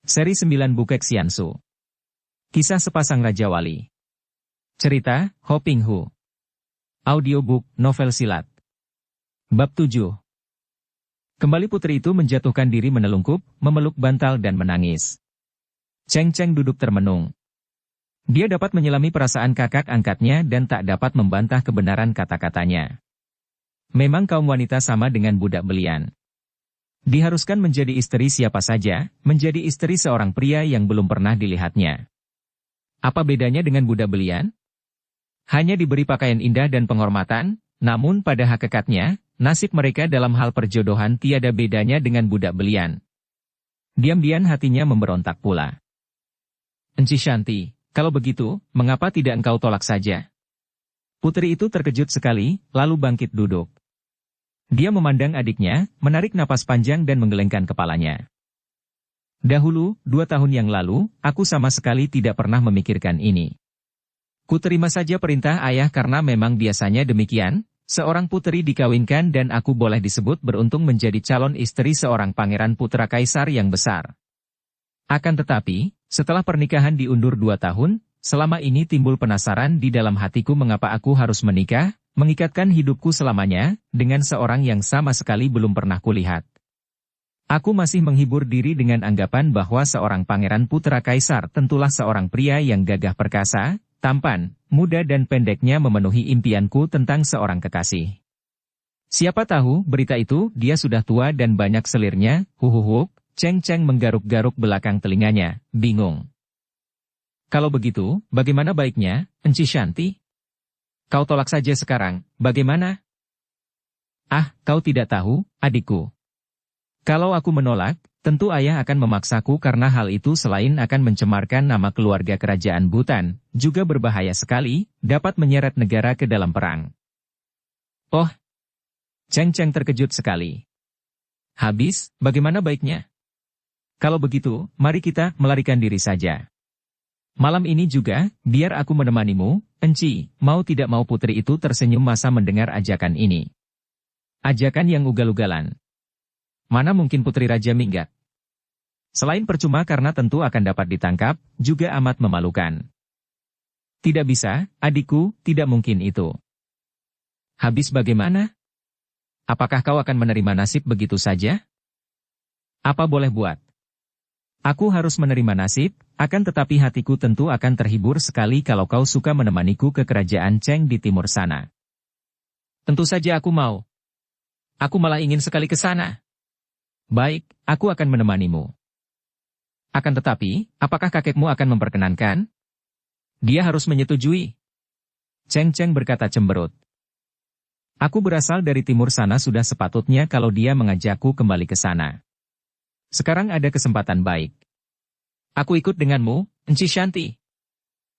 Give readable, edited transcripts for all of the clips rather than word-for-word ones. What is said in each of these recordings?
Seri 9 Bukek Xiansu. Kisah sepasang Raja Wali. Cerita, Ho Ping Hu. Audiobook, novel silat. Bab 7. Kembali putri itu menjatuhkan diri menelungkup, memeluk bantal dan menangis. Cheng Cheng duduk termenung. Dia dapat menyelami perasaan kakak angkatnya dan tak dapat membantah kebenaran kata-katanya. Memang kaum wanita sama dengan budak belian. Diharuskan menjadi istri siapa saja, menjadi istri seorang pria yang belum pernah dilihatnya. Apa bedanya dengan budak belian? Hanya diberi pakaian indah dan penghormatan, namun pada hakikatnya, nasib mereka dalam hal perjodohan tiada bedanya dengan budak belian. Diam-diam hatinya memberontak pula. Enci Shanti, kalau begitu, mengapa tidak engkau tolak saja? Putri itu terkejut sekali, lalu bangkit duduk. Dia memandang adiknya, menarik napas panjang dan menggelengkan kepalanya. Dahulu, 2 tahun yang lalu, aku sama sekali tidak pernah memikirkan ini. Kuterima saja perintah ayah karena memang biasanya demikian, seorang putri dikawinkan dan aku boleh disebut beruntung menjadi calon istri seorang pangeran putra kaisar yang besar. Akan tetapi, setelah pernikahan diundur 2 tahun, selama ini timbul penasaran di dalam hatiku mengapa aku harus menikah, mengikatkan hidupku selamanya, dengan seorang yang sama sekali belum pernah kulihat. Aku masih menghibur diri dengan anggapan bahwa seorang pangeran putra kaisar tentulah seorang pria yang gagah perkasa, tampan, muda dan pendeknya memenuhi impianku tentang seorang kekasih. Siapa tahu berita itu dia sudah tua dan banyak selirnya, huhuhuk, Cheng Cheng menggaruk-garuk belakang telinganya, bingung. Kalau begitu, bagaimana baiknya, Enci Shanti? Kau tolak saja sekarang, bagaimana? Ah, kau tidak tahu, adikku. Kalau aku menolak, tentu ayah akan memaksaku karena hal itu selain akan mencemarkan nama keluarga kerajaan Butan, juga berbahaya sekali, dapat menyeret negara ke dalam perang. Oh! Cheng Cheng terkejut sekali. Habis, bagaimana baiknya? Kalau begitu, mari kita melarikan diri saja. Malam ini juga, biar aku menemanimu, Enci, mau tidak mau putri itu tersenyum masa mendengar ajakan ini. Ajakan yang ugal-ugalan. Mana mungkin putri raja minggat? Selain percuma karena tentu akan dapat ditangkap, juga amat memalukan. Tidak bisa, adikku, tidak mungkin itu. Habis bagaimana? Apakah kau akan menerima nasib begitu saja? Apa boleh buat? Aku harus menerima nasib, akan tetapi hatiku tentu akan terhibur sekali kalau kau suka menemaniku ke kerajaan Cheng di timur sana. Tentu saja aku mau. Aku malah ingin sekali ke sana. Baik, aku akan menemanimu. Akan tetapi, apakah kakekmu akan memperkenankan? Dia harus menyetujui. Cheng Cheng berkata cemberut. Aku berasal dari timur sana sudah sepatutnya kalau dia mengajakku kembali ke sana. Sekarang ada kesempatan baik. Aku ikut denganmu, Enci Shanti.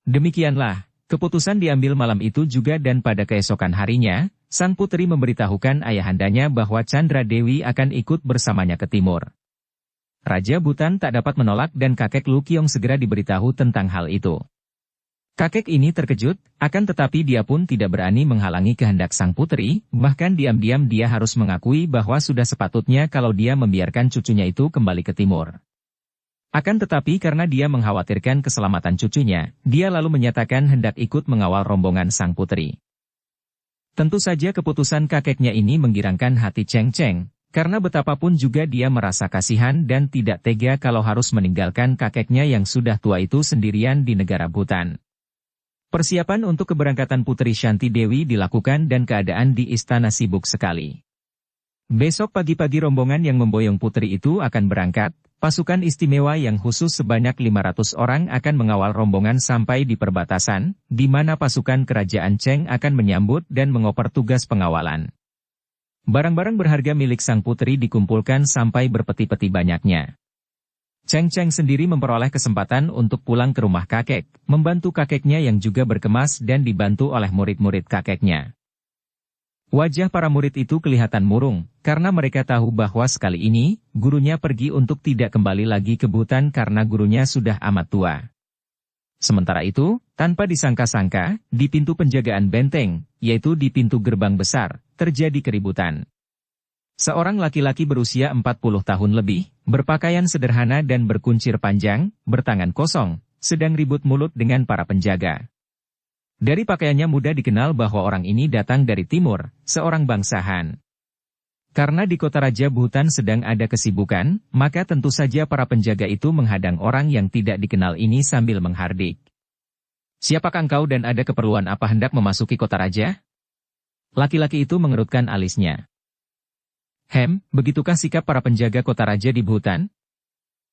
Demikianlah, keputusan diambil malam itu juga dan pada keesokan harinya, sang putri memberitahukan ayahandanya bahwa Chandra Dewi akan ikut bersamanya ke timur. Raja Butan tak dapat menolak dan kakek Lu Qiong segera diberitahu tentang hal itu. Kakek ini terkejut, akan tetapi dia pun tidak berani menghalangi kehendak sang putri, bahkan diam-diam dia harus mengakui bahwa sudah sepatutnya kalau dia membiarkan cucunya itu kembali ke timur. Akan tetapi karena dia mengkhawatirkan keselamatan cucunya, dia lalu menyatakan hendak ikut mengawal rombongan sang putri. Tentu saja keputusan kakeknya ini menggirangkan hati Cheng Cheng, karena betapapun juga dia merasa kasihan dan tidak tega kalau harus meninggalkan kakeknya yang sudah tua itu sendirian di negara Butan. Persiapan untuk keberangkatan Putri Shanti Dewi dilakukan dan keadaan di istana sibuk sekali. Besok pagi-pagi rombongan yang memboyong putri itu akan berangkat, pasukan istimewa yang khusus sebanyak 500 orang akan mengawal rombongan sampai di perbatasan, di mana pasukan kerajaan Cheng akan menyambut dan mengoper tugas pengawalan. Barang-barang berharga milik sang putri dikumpulkan sampai berpeti-peti banyaknya. Cheng Cheng sendiri memperoleh kesempatan untuk pulang ke rumah kakek, membantu kakeknya yang juga berkemas dan dibantu oleh murid-murid kakeknya. Wajah para murid itu kelihatan murung, karena mereka tahu bahwa sekali ini, gurunya pergi untuk tidak kembali lagi ke Butan karena gurunya sudah amat tua. Sementara itu, tanpa disangka-sangka, di pintu penjagaan benteng, yaitu di pintu gerbang besar, terjadi keributan. Seorang laki-laki berusia 40 tahun lebih, berpakaian sederhana dan berkuncir panjang, bertangan kosong, sedang ribut mulut dengan para penjaga. Dari pakaiannya mudah dikenal bahwa orang ini datang dari timur, seorang bangsa Han. Karena di kota Raja Bhutan sedang ada kesibukan, maka tentu saja para penjaga itu menghadang orang yang tidak dikenal ini sambil menghardik. "Siapakah engkau dan ada keperluan apa hendak memasuki kota raja?" Laki-laki itu mengerutkan alisnya. Begitukah sikap para penjaga kota raja di Bhutan?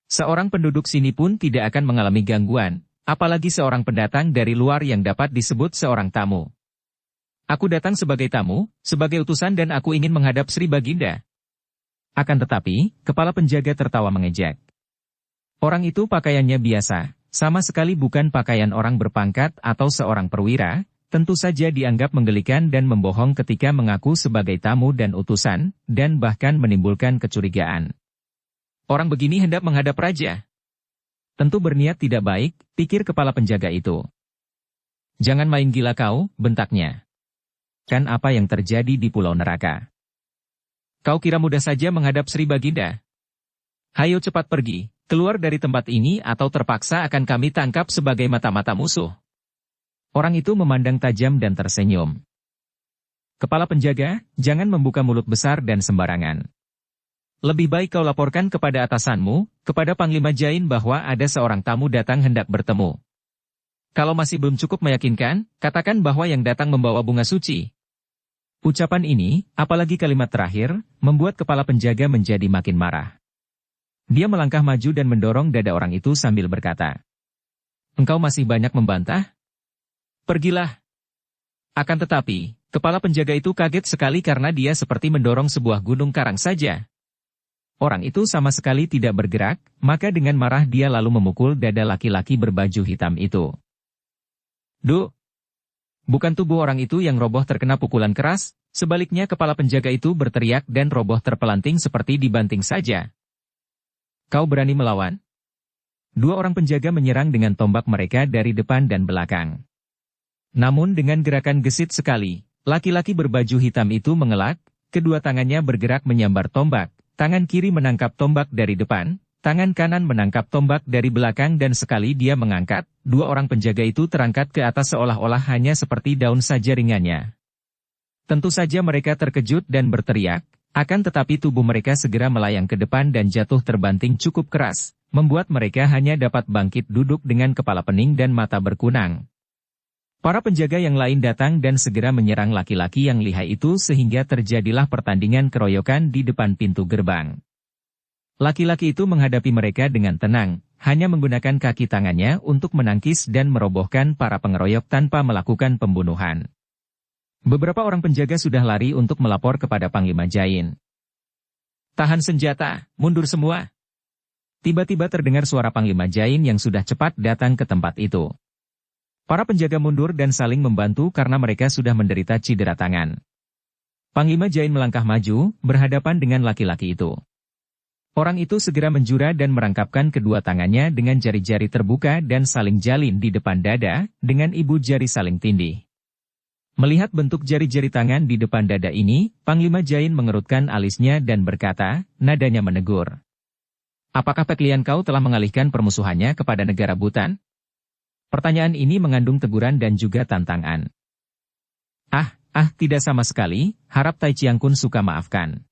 Seorang penduduk sini pun tidak akan mengalami gangguan, apalagi seorang pendatang dari luar yang dapat disebut seorang tamu. Aku datang sebagai tamu, sebagai utusan dan aku ingin menghadap Sri Baginda. Akan tetapi, kepala penjaga tertawa mengejek. Orang itu pakaiannya biasa, sama sekali bukan pakaian orang berpangkat atau seorang perwira, tentu saja dianggap menggelikan dan membohong ketika mengaku sebagai tamu dan utusan, dan bahkan menimbulkan kecurigaan. Orang begini hendak menghadap raja. Tentu berniat tidak baik, pikir kepala penjaga itu. "Jangan main gila kau," bentaknya. "Kan apa yang terjadi di Pulau Neraka? Kau kira mudah saja menghadap Sri Baginda? Hayo cepat pergi, keluar dari tempat ini atau terpaksa akan kami tangkap sebagai mata-mata musuh." Orang itu memandang tajam dan tersenyum. "Kepala penjaga, jangan membuka mulut besar dan sembarangan. Lebih baik kau laporkan kepada atasanmu, kepada Panglima Jain bahwa ada seorang tamu datang hendak bertemu. Kalau masih belum cukup meyakinkan, katakan bahwa yang datang membawa bunga suci." Ucapan ini, apalagi kalimat terakhir, membuat kepala penjaga menjadi makin marah. Dia melangkah maju dan mendorong dada orang itu sambil berkata, "Engkau masih banyak membantah? Pergilah." Akan tetapi, kepala penjaga itu kaget sekali karena dia seperti mendorong sebuah gunung karang saja. Orang itu sama sekali tidak bergerak, maka dengan marah dia lalu memukul dada laki-laki berbaju hitam itu. "Duh! Bukan tubuh orang itu yang roboh terkena pukulan keras, sebaliknya kepala penjaga itu berteriak dan roboh terpelanting seperti dibanting saja. Kau berani melawan?" Dua orang penjaga menyerang dengan tombak mereka dari depan dan belakang. Namun dengan gerakan gesit sekali, laki-laki berbaju hitam itu mengelak, kedua tangannya bergerak menyambar tombak, tangan kiri menangkap tombak dari depan, tangan kanan menangkap tombak dari belakang dan sekali dia mengangkat, dua orang penjaga itu terangkat ke atas seolah-olah hanya seperti daun saja ringannya. Tentu saja mereka terkejut dan berteriak, akan tetapi tubuh mereka segera melayang ke depan dan jatuh terbanting cukup keras, membuat mereka hanya dapat bangkit duduk dengan kepala pening dan mata berkunang. Para penjaga yang lain datang dan segera menyerang laki-laki yang lihai itu sehingga terjadilah pertandingan keroyokan di depan pintu gerbang. Laki-laki itu menghadapi mereka dengan tenang, hanya menggunakan kaki tangannya untuk menangkis dan merobohkan para pengeroyok tanpa melakukan pembunuhan. Beberapa orang penjaga sudah lari untuk melapor kepada Panglima Jain. "Tahan senjata, mundur semua." Tiba-tiba terdengar suara Panglima Jain yang sudah cepat datang ke tempat itu. Para penjaga mundur dan saling membantu karena mereka sudah menderita cedera tangan. Panglima Jain melangkah maju, berhadapan dengan laki-laki itu. Orang itu segera menjura dan merangkapkan kedua tangannya dengan jari-jari terbuka dan saling jalin di depan dada, dengan ibu jari saling tindih. Melihat bentuk jari-jari tangan di depan dada ini, Panglima Jain mengerutkan alisnya dan berkata, nadanya menegur. "Apakah Peklian kau telah mengalihkan permusuhannya kepada negara Bhutan?" Pertanyaan ini mengandung teguran dan juga tantangan. Tidak sama sekali, harap Tai Chiang Kun suka maafkan.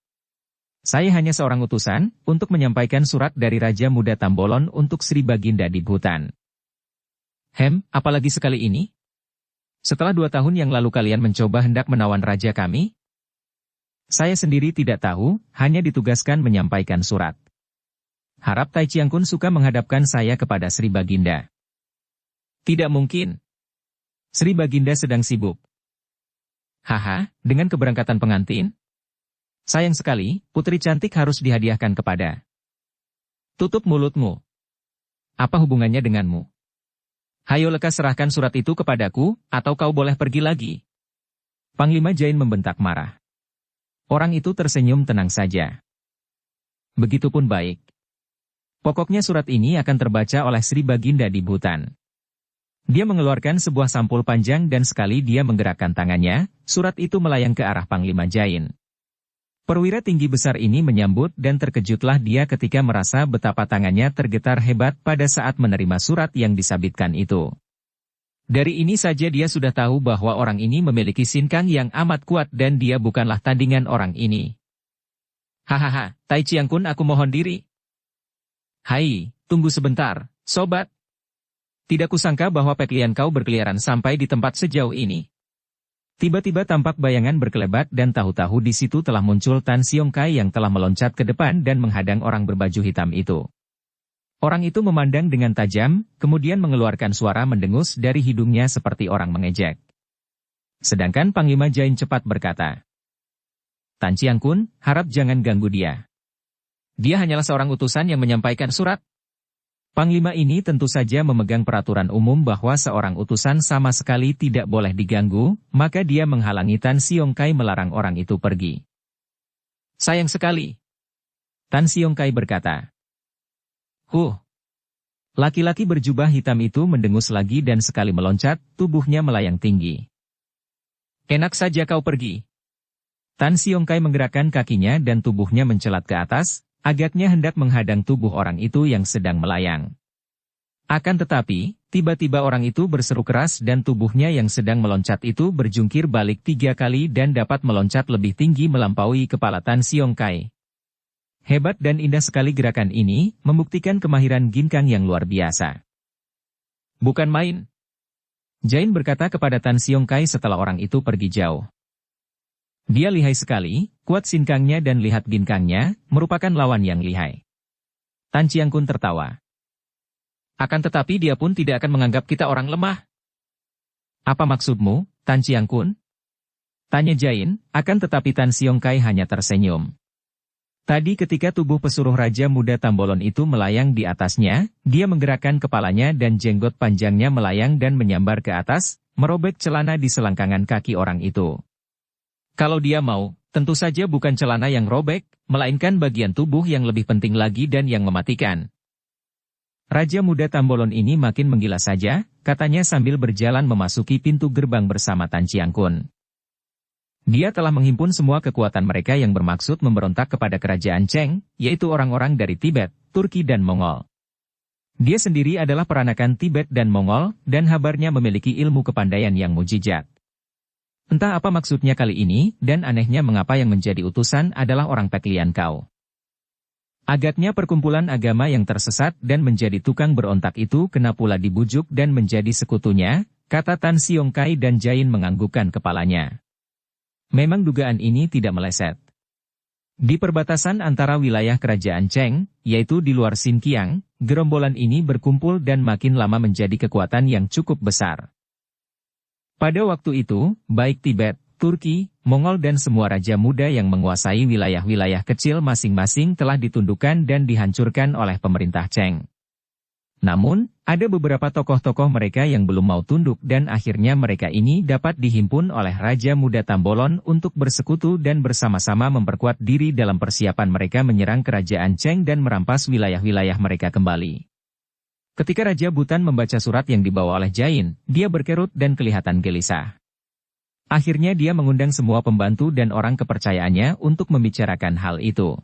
Saya hanya seorang utusan, untuk menyampaikan surat dari Raja Muda Tambolon untuk Sri Baginda di Bhutan." Apalagi sekali ini? Setelah 2 tahun yang lalu kalian mencoba hendak menawan raja kami? Saya sendiri tidak tahu, hanya ditugaskan menyampaikan surat. Harap Tai Chiang Kun suka menghadapkan saya kepada Sri Baginda. Tidak mungkin. Sri Baginda sedang sibuk. Dengan keberangkatan pengantin? Sayang sekali, putri cantik harus dihadiahkan kepada. Tutup mulutmu. Apa hubungannya denganmu? Hayo lekas serahkan surat itu kepadaku, atau kau boleh pergi lagi. Panglima Jain membentak marah. Orang itu tersenyum tenang saja. Begitupun baik. Pokoknya surat ini akan terbaca oleh Sri Baginda di Bhutan. Dia mengeluarkan sebuah sampul panjang dan sekali dia menggerakkan tangannya, surat itu melayang ke arah Panglima Jain. Perwira tinggi besar ini menyambut dan terkejutlah dia ketika merasa betapa tangannya tergetar hebat pada saat menerima surat yang disabitkan itu. Dari ini saja dia sudah tahu bahwa orang ini memiliki sinkang yang amat kuat dan dia bukanlah tandingan orang ini. Hahaha, Tai Chiang-kun, aku mohon diri. Hai, tunggu sebentar, sobat. Tidak kusangka bahwa peklian kau berkeliaran sampai di tempat sejauh ini. Tiba-tiba tampak bayangan berkelebat dan tahu-tahu di situ telah muncul Tan Siong Kai yang telah meloncat ke depan dan menghadang orang berbaju hitam itu. Orang itu memandang dengan tajam, kemudian mengeluarkan suara mendengus dari hidungnya seperti orang mengejek. Sedangkan Panglima Jain cepat berkata, Tan Chiang-kun, harap jangan ganggu dia. Dia hanyalah seorang utusan yang menyampaikan surat. Panglima ini tentu saja memegang peraturan umum bahwa seorang utusan sama sekali tidak boleh diganggu, maka dia menghalangi Tan Siong Kai melarang orang itu pergi. Sayang sekali. Tan Siong Kai berkata. Laki-laki berjubah hitam itu mendengus lagi dan sekali meloncat, tubuhnya melayang tinggi. Enak saja kau pergi. Tan Siong Kai menggerakkan kakinya dan tubuhnya mencelat ke atas, agaknya hendak menghadang tubuh orang itu yang sedang melayang. Akan tetapi, tiba-tiba orang itu berseru keras dan tubuhnya yang sedang meloncat itu berjungkir balik 3 kali dan dapat meloncat lebih tinggi melampaui kepala Tan Siong Kai. Hebat dan indah sekali gerakan ini, membuktikan kemahiran ginkang yang luar biasa. Bukan main. Jain berkata kepada Tan Siong Kai setelah orang itu pergi jauh. Dia lihai sekali, kuat sinkangnya dan lihat ginkangnya, merupakan lawan yang lihai. Tan Chiang-kun tertawa. Akan tetapi dia pun tidak akan menganggap kita orang lemah. Apa maksudmu, Tan Chiang-kun? Tanya Jain, akan tetapi Tan Siong Kai hanya tersenyum. Tadi ketika tubuh pesuruh Raja Muda Tambolon itu melayang di atasnya, dia menggerakkan kepalanya dan jenggot panjangnya melayang dan menyambar ke atas, merobek celana di selangkangan kaki orang itu. Kalau dia mau, tentu saja bukan celana yang robek, melainkan bagian tubuh yang lebih penting lagi dan yang mematikan. Raja Muda Tambolon ini makin menggila saja, katanya sambil berjalan memasuki pintu gerbang bersama Tan Chiang-kun. Dia telah menghimpun semua kekuatan mereka yang bermaksud memberontak kepada kerajaan Cheng, yaitu orang-orang dari Tibet, Turki dan Mongol. Dia sendiri adalah peranakan Tibet dan Mongol, dan habarnya memiliki ilmu kepandaian yang mujizat. Entah apa maksudnya kali ini, dan anehnya mengapa yang menjadi utusan adalah orang peklian kau. Agaknya perkumpulan agama yang tersesat dan menjadi tukang berontak itu kena pula dibujuk dan menjadi sekutunya, kata Tan Siong Kai dan Jain menganggukkan kepalanya. Memang dugaan ini tidak meleset. Di perbatasan antara wilayah kerajaan Cheng, yaitu di luar Xinjiang, gerombolan ini berkumpul dan makin lama menjadi kekuatan yang cukup besar. Pada waktu itu, baik Tibet, Turki, Mongol dan semua raja muda yang menguasai wilayah-wilayah kecil masing-masing telah ditundukkan dan dihancurkan oleh pemerintah Cheng. Namun, ada beberapa tokoh-tokoh mereka yang belum mau tunduk dan akhirnya mereka ini dapat dihimpun oleh Raja Muda Tambolon untuk bersekutu dan bersama-sama memperkuat diri dalam persiapan mereka menyerang kerajaan Cheng dan merampas wilayah-wilayah mereka kembali. Ketika Raja Butan membaca surat yang dibawa oleh Jain, dia berkerut dan kelihatan gelisah. Akhirnya dia mengundang semua pembantu dan orang kepercayaannya untuk membicarakan hal itu.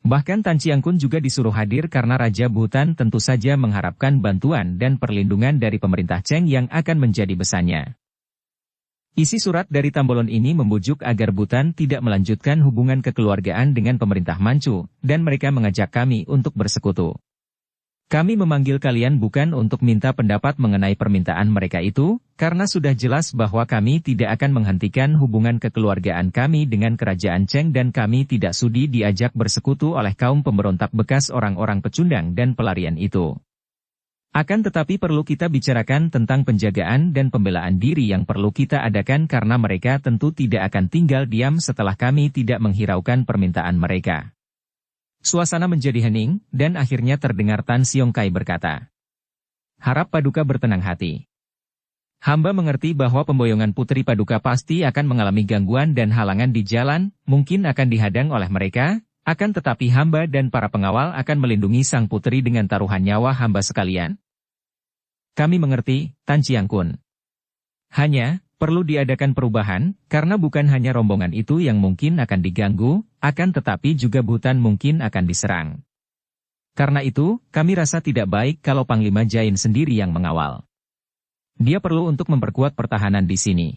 Bahkan Tan Chiang-kun juga disuruh hadir karena Raja Butan tentu saja mengharapkan bantuan dan perlindungan dari pemerintah Cheng yang akan menjadi besannya. Isi surat dari Tambolon ini membujuk agar Butan tidak melanjutkan hubungan kekeluargaan dengan pemerintah Manchu, dan mereka mengajak kami untuk bersekutu. Kami memanggil kalian bukan untuk minta pendapat mengenai permintaan mereka itu, karena sudah jelas bahwa kami tidak akan menghentikan hubungan kekeluargaan kami dengan kerajaan Cheng dan kami tidak sudi diajak bersekutu oleh kaum pemberontak bekas orang-orang pecundang dan pelarian itu. Akan tetapi perlu kita bicarakan tentang penjagaan dan pembelaan diri yang perlu kita adakan karena mereka tentu tidak akan tinggal diam setelah kami tidak menghiraukan permintaan mereka. Suasana menjadi hening, dan akhirnya terdengar Tan Siong Kai berkata, harap Paduka bertenang hati. Hamba mengerti bahwa pemboyongan Putri Paduka pasti akan mengalami gangguan dan halangan di jalan, mungkin akan dihadang oleh mereka, akan tetapi hamba dan para pengawal akan melindungi sang putri dengan taruhan nyawa hamba sekalian. Kami mengerti, Tan Chiang-kun. Hanya, Perlu diadakan perubahan, karena bukan hanya rombongan itu yang mungkin akan diganggu, akan tetapi juga Bhutan mungkin akan diserang. Karena itu, kami rasa tidak baik kalau Panglima Jain sendiri yang mengawal. Dia perlu untuk memperkuat pertahanan di sini.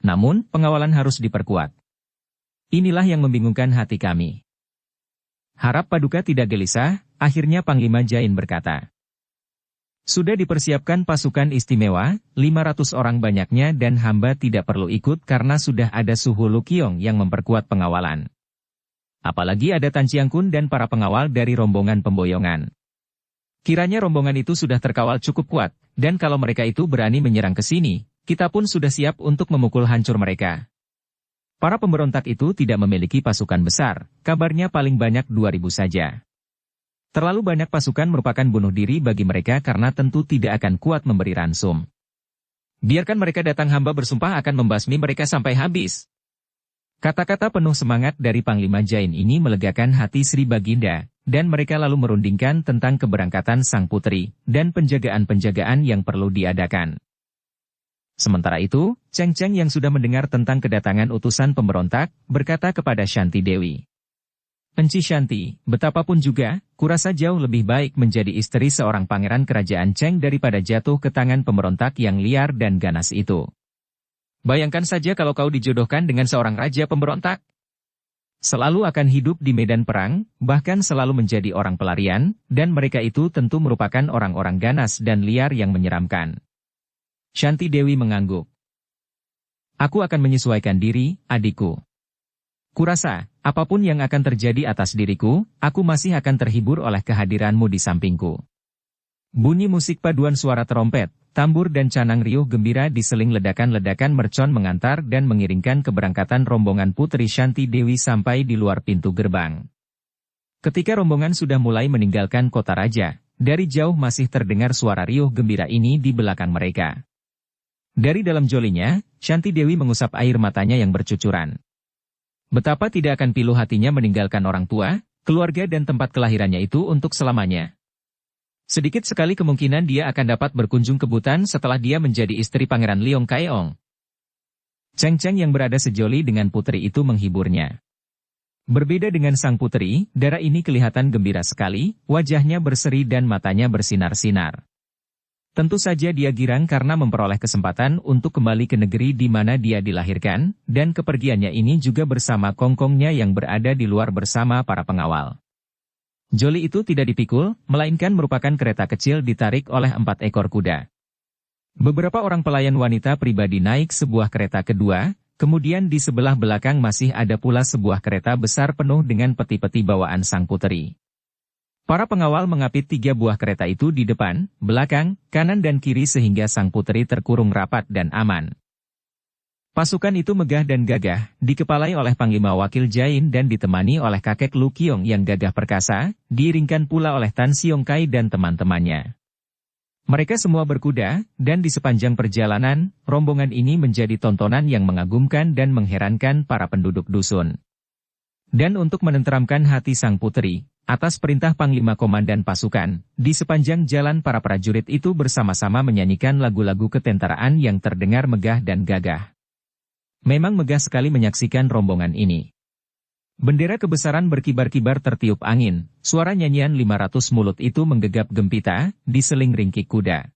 Namun, pengawalan harus diperkuat. Inilah yang membingungkan hati kami. Harap Paduka tidak gelisah, akhirnya Panglima Jain berkata. Sudah dipersiapkan pasukan istimewa, 500 orang banyaknya dan hamba tidak perlu ikut karena sudah ada Suhu Lukiong yang memperkuat pengawalan. Apalagi ada Tan Chiang Kun dan para pengawal dari rombongan pemboyongan. Kiranya rombongan itu sudah terkawal cukup kuat, dan kalau mereka itu berani menyerang ke sini, kita pun sudah siap untuk memukul hancur mereka. Para pemberontak itu tidak memiliki pasukan besar, kabarnya paling banyak 2.000 saja. Terlalu banyak pasukan merupakan bunuh diri bagi mereka karena tentu tidak akan kuat memberi ransum. Biarkan mereka datang, hamba bersumpah akan membasmi mereka sampai habis. Kata-kata penuh semangat dari Panglima Jain ini melegakan hati Sri Baginda, dan mereka lalu merundingkan tentang keberangkatan sang putri, dan penjagaan-penjagaan yang perlu diadakan. Sementara itu, Cheng Cheng yang sudah mendengar tentang kedatangan utusan pemberontak, berkata kepada Shanti Dewi. Enci Shanti, betapapun juga, kurasa jauh lebih baik menjadi istri seorang pangeran kerajaan Cheng daripada jatuh ke tangan pemberontak yang liar dan ganas itu. Bayangkan saja kalau kau dijodohkan dengan seorang raja pemberontak. Selalu akan hidup di medan perang, bahkan selalu menjadi orang pelarian, dan mereka itu tentu merupakan orang-orang ganas dan liar yang menyeramkan. Shanti Dewi mengangguk. Aku akan menyesuaikan diri, adikku. Kurasa, apapun yang akan terjadi atas diriku, aku masih akan terhibur oleh kehadiranmu di sampingku. Bunyi musik paduan suara trompet, tambur dan canang riuh gembira diseling ledakan-ledakan mercon mengantar dan mengiringkan keberangkatan rombongan Putri Shanti Dewi sampai di luar pintu gerbang. Ketika rombongan sudah mulai meninggalkan kota raja, dari jauh masih terdengar suara riuh gembira ini di belakang mereka. Dari dalam jolinya, Shanti Dewi mengusap air matanya yang bercucuran. Betapa tidak akan pilu hatinya meninggalkan orang tua, keluarga dan tempat kelahirannya itu untuk selamanya. Sedikit sekali kemungkinan dia akan dapat berkunjung ke Bhutan setelah dia menjadi istri Pangeran Leong Kaeong. Cheng Cheng yang berada sejoli dengan putri itu menghiburnya. Berbeda dengan sang putri, Dara ini kelihatan gembira sekali, wajahnya berseri dan matanya bersinar-sinar. Tentu saja dia girang karena memperoleh kesempatan untuk kembali ke negeri di mana dia dilahirkan, dan kepergiannya ini juga bersama kongkongnya yang berada di luar bersama para pengawal. Joli itu tidak dipikul, melainkan merupakan kereta kecil ditarik oleh 4 ekor kuda. Beberapa orang pelayan wanita pribadi naik sebuah kereta kedua, kemudian di sebelah belakang masih ada pula sebuah kereta besar penuh dengan peti-peti bawaan sang putri. Para pengawal mengapit 3 buah kereta itu di depan, belakang, kanan dan kiri sehingga sang putri terkurung rapat dan aman. Pasukan itu megah dan gagah, dikepalai oleh Panglima Wakil Jain dan ditemani oleh kakek Lu Kiong yang gagah perkasa, diiringkan pula oleh Tan Siong Kai dan teman-temannya. Mereka semua berkuda, dan di sepanjang perjalanan, rombongan ini menjadi tontonan yang mengagumkan dan mengherankan para penduduk dusun. Dan untuk menenteramkan hati sang putri, atas perintah Panglima Komandan Pasukan, di sepanjang jalan para prajurit itu bersama-sama menyanyikan lagu-lagu ketentaraan yang terdengar megah dan gagah. Memang megah sekali menyaksikan rombongan ini. Bendera kebesaran berkibar-kibar tertiup angin, suara nyanyian 500 mulut itu menggegap gempita, diseling ringkik kuda.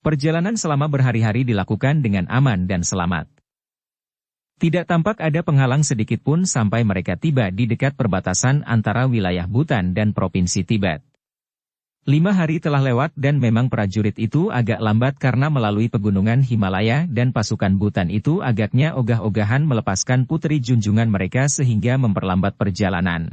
Perjalanan selama berhari-hari dilakukan dengan aman dan selamat. Tidak tampak ada penghalang sedikitpun sampai mereka tiba di dekat perbatasan antara wilayah Bhutan dan Provinsi Tibet. 5 hari telah lewat dan memang prajurit itu agak lambat karena melalui pegunungan Himalaya dan pasukan Bhutan itu agaknya ogah-ogahan melepaskan putri junjungan mereka sehingga memperlambat perjalanan.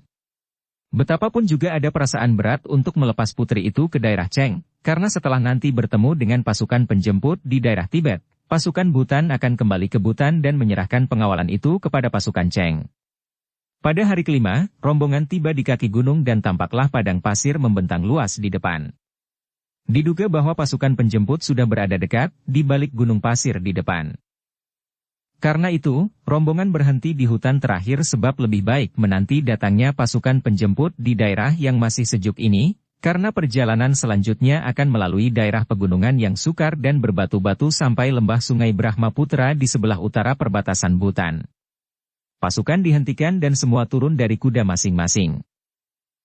Betapapun juga ada perasaan berat untuk melepas putri itu ke daerah Cheng, karena setelah nanti bertemu dengan pasukan penjemput di daerah Tibet, pasukan Bhutan akan kembali ke Bhutan dan menyerahkan pengawalan itu kepada pasukan Cheng. Pada hari kelima, rombongan tiba di kaki gunung dan tampaklah padang pasir membentang luas di depan. Diduga bahwa pasukan penjemput sudah berada dekat, di balik gunung pasir di depan. Karena itu, rombongan berhenti di hutan terakhir sebab lebih baik menanti datangnya pasukan penjemput di daerah yang masih sejuk ini, Karena perjalanan selanjutnya akan melalui daerah pegunungan yang sukar dan berbatu-batu sampai lembah Sungai Brahmaputra di sebelah utara perbatasan Bhutan. Pasukan dihentikan dan semua turun dari kuda masing-masing.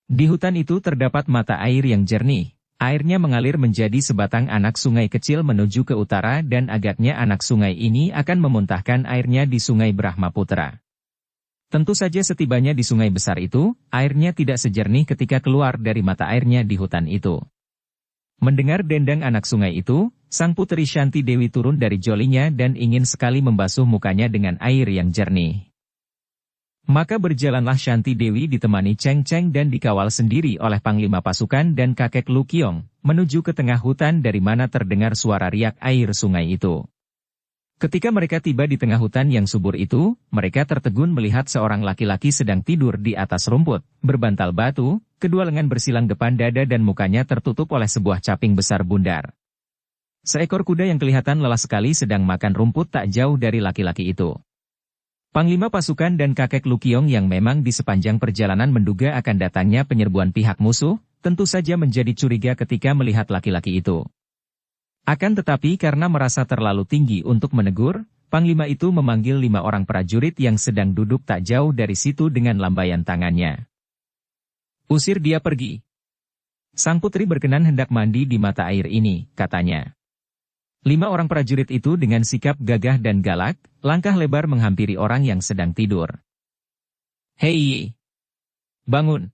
Di hutan itu terdapat mata air yang jernih. Airnya mengalir menjadi sebatang anak sungai kecil menuju ke utara dan agaknya anak sungai ini akan memuntahkan airnya di Sungai Brahmaputra. Tentu saja setibanya di sungai besar itu, airnya tidak sejernih ketika keluar dari mata airnya di hutan itu. Mendengar dendang anak sungai itu, sang putri Shanti Dewi turun dari jolinya dan ingin sekali membasuh mukanya dengan air yang jernih. Maka berjalanlah Shanti Dewi ditemani Cheng Cheng dan dikawal sendiri oleh panglima pasukan dan kakek Lu Kiong, menuju ke tengah hutan dari mana terdengar suara riak air sungai itu. Ketika mereka tiba di tengah hutan yang subur itu, mereka tertegun melihat seorang laki-laki sedang tidur di atas rumput, berbantal batu, kedua lengan bersilang depan dada dan mukanya tertutup oleh sebuah caping besar bundar. Seekor kuda yang kelihatan lelah sekali sedang makan rumput tak jauh dari laki-laki itu. Panglima pasukan dan kakek Lu Kiong yang memang di sepanjang perjalanan menduga akan datangnya penyerbuan pihak musuh, tentu saja menjadi curiga ketika melihat laki-laki itu. Akan tetapi karena merasa terlalu tinggi untuk menegur, panglima itu memanggil 5 orang prajurit yang sedang duduk tak jauh dari situ dengan lambaian tangannya. Usir dia pergi. Sang putri berkenan hendak mandi di mata air ini, katanya. 5 orang prajurit itu dengan sikap gagah dan galak, langkah lebar menghampiri orang yang sedang tidur. Hei! Bangun!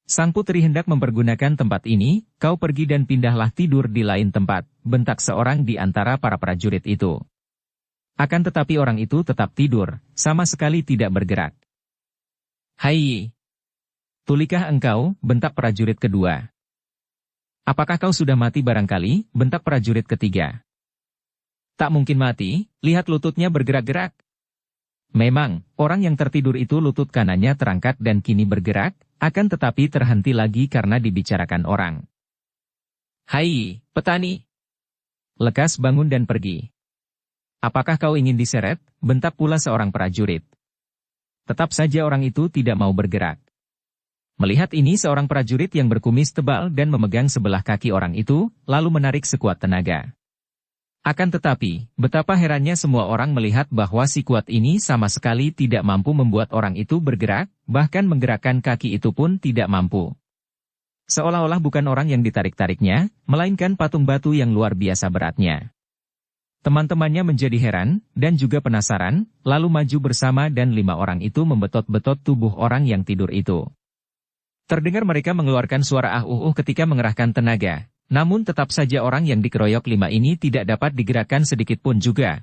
Sang putri hendak mempergunakan tempat ini, kau pergi dan pindahlah tidur di lain tempat, bentak seorang di antara para prajurit itu. Akan tetapi orang itu tetap tidur, sama sekali tidak bergerak. Hai! Tulikah engkau, bentak prajurit kedua. Apakah kau sudah mati barangkali, bentak prajurit ketiga. Tak mungkin mati, lihat lututnya bergerak-gerak. Memang, orang yang tertidur itu lutut kanannya terangkat dan kini bergerak, akan tetapi terhenti lagi karena dibicarakan orang. Hai, petani! Lekas bangun dan pergi. Apakah kau ingin diseret? Bentak pula seorang prajurit. Tetap saja orang itu tidak mau bergerak. Melihat ini seorang prajurit yang berkumis tebal dan memegang sebelah kaki orang itu, lalu menarik sekuat tenaga. Akan tetapi, betapa herannya semua orang melihat bahwa si kuat ini sama sekali tidak mampu membuat orang itu bergerak, bahkan menggerakkan kaki itu pun tidak mampu. Seolah-olah bukan orang yang ditarik-tariknya, melainkan patung batu yang luar biasa beratnya. Teman-temannya menjadi heran, dan juga penasaran, lalu maju bersama dan 5 orang itu membetot-betot tubuh orang yang tidur itu. Terdengar mereka mengeluarkan suara ah-uh ketika mengerahkan tenaga. Namun tetap saja orang yang dikeroyok 5 ini tidak dapat digerakkan sedikit pun juga.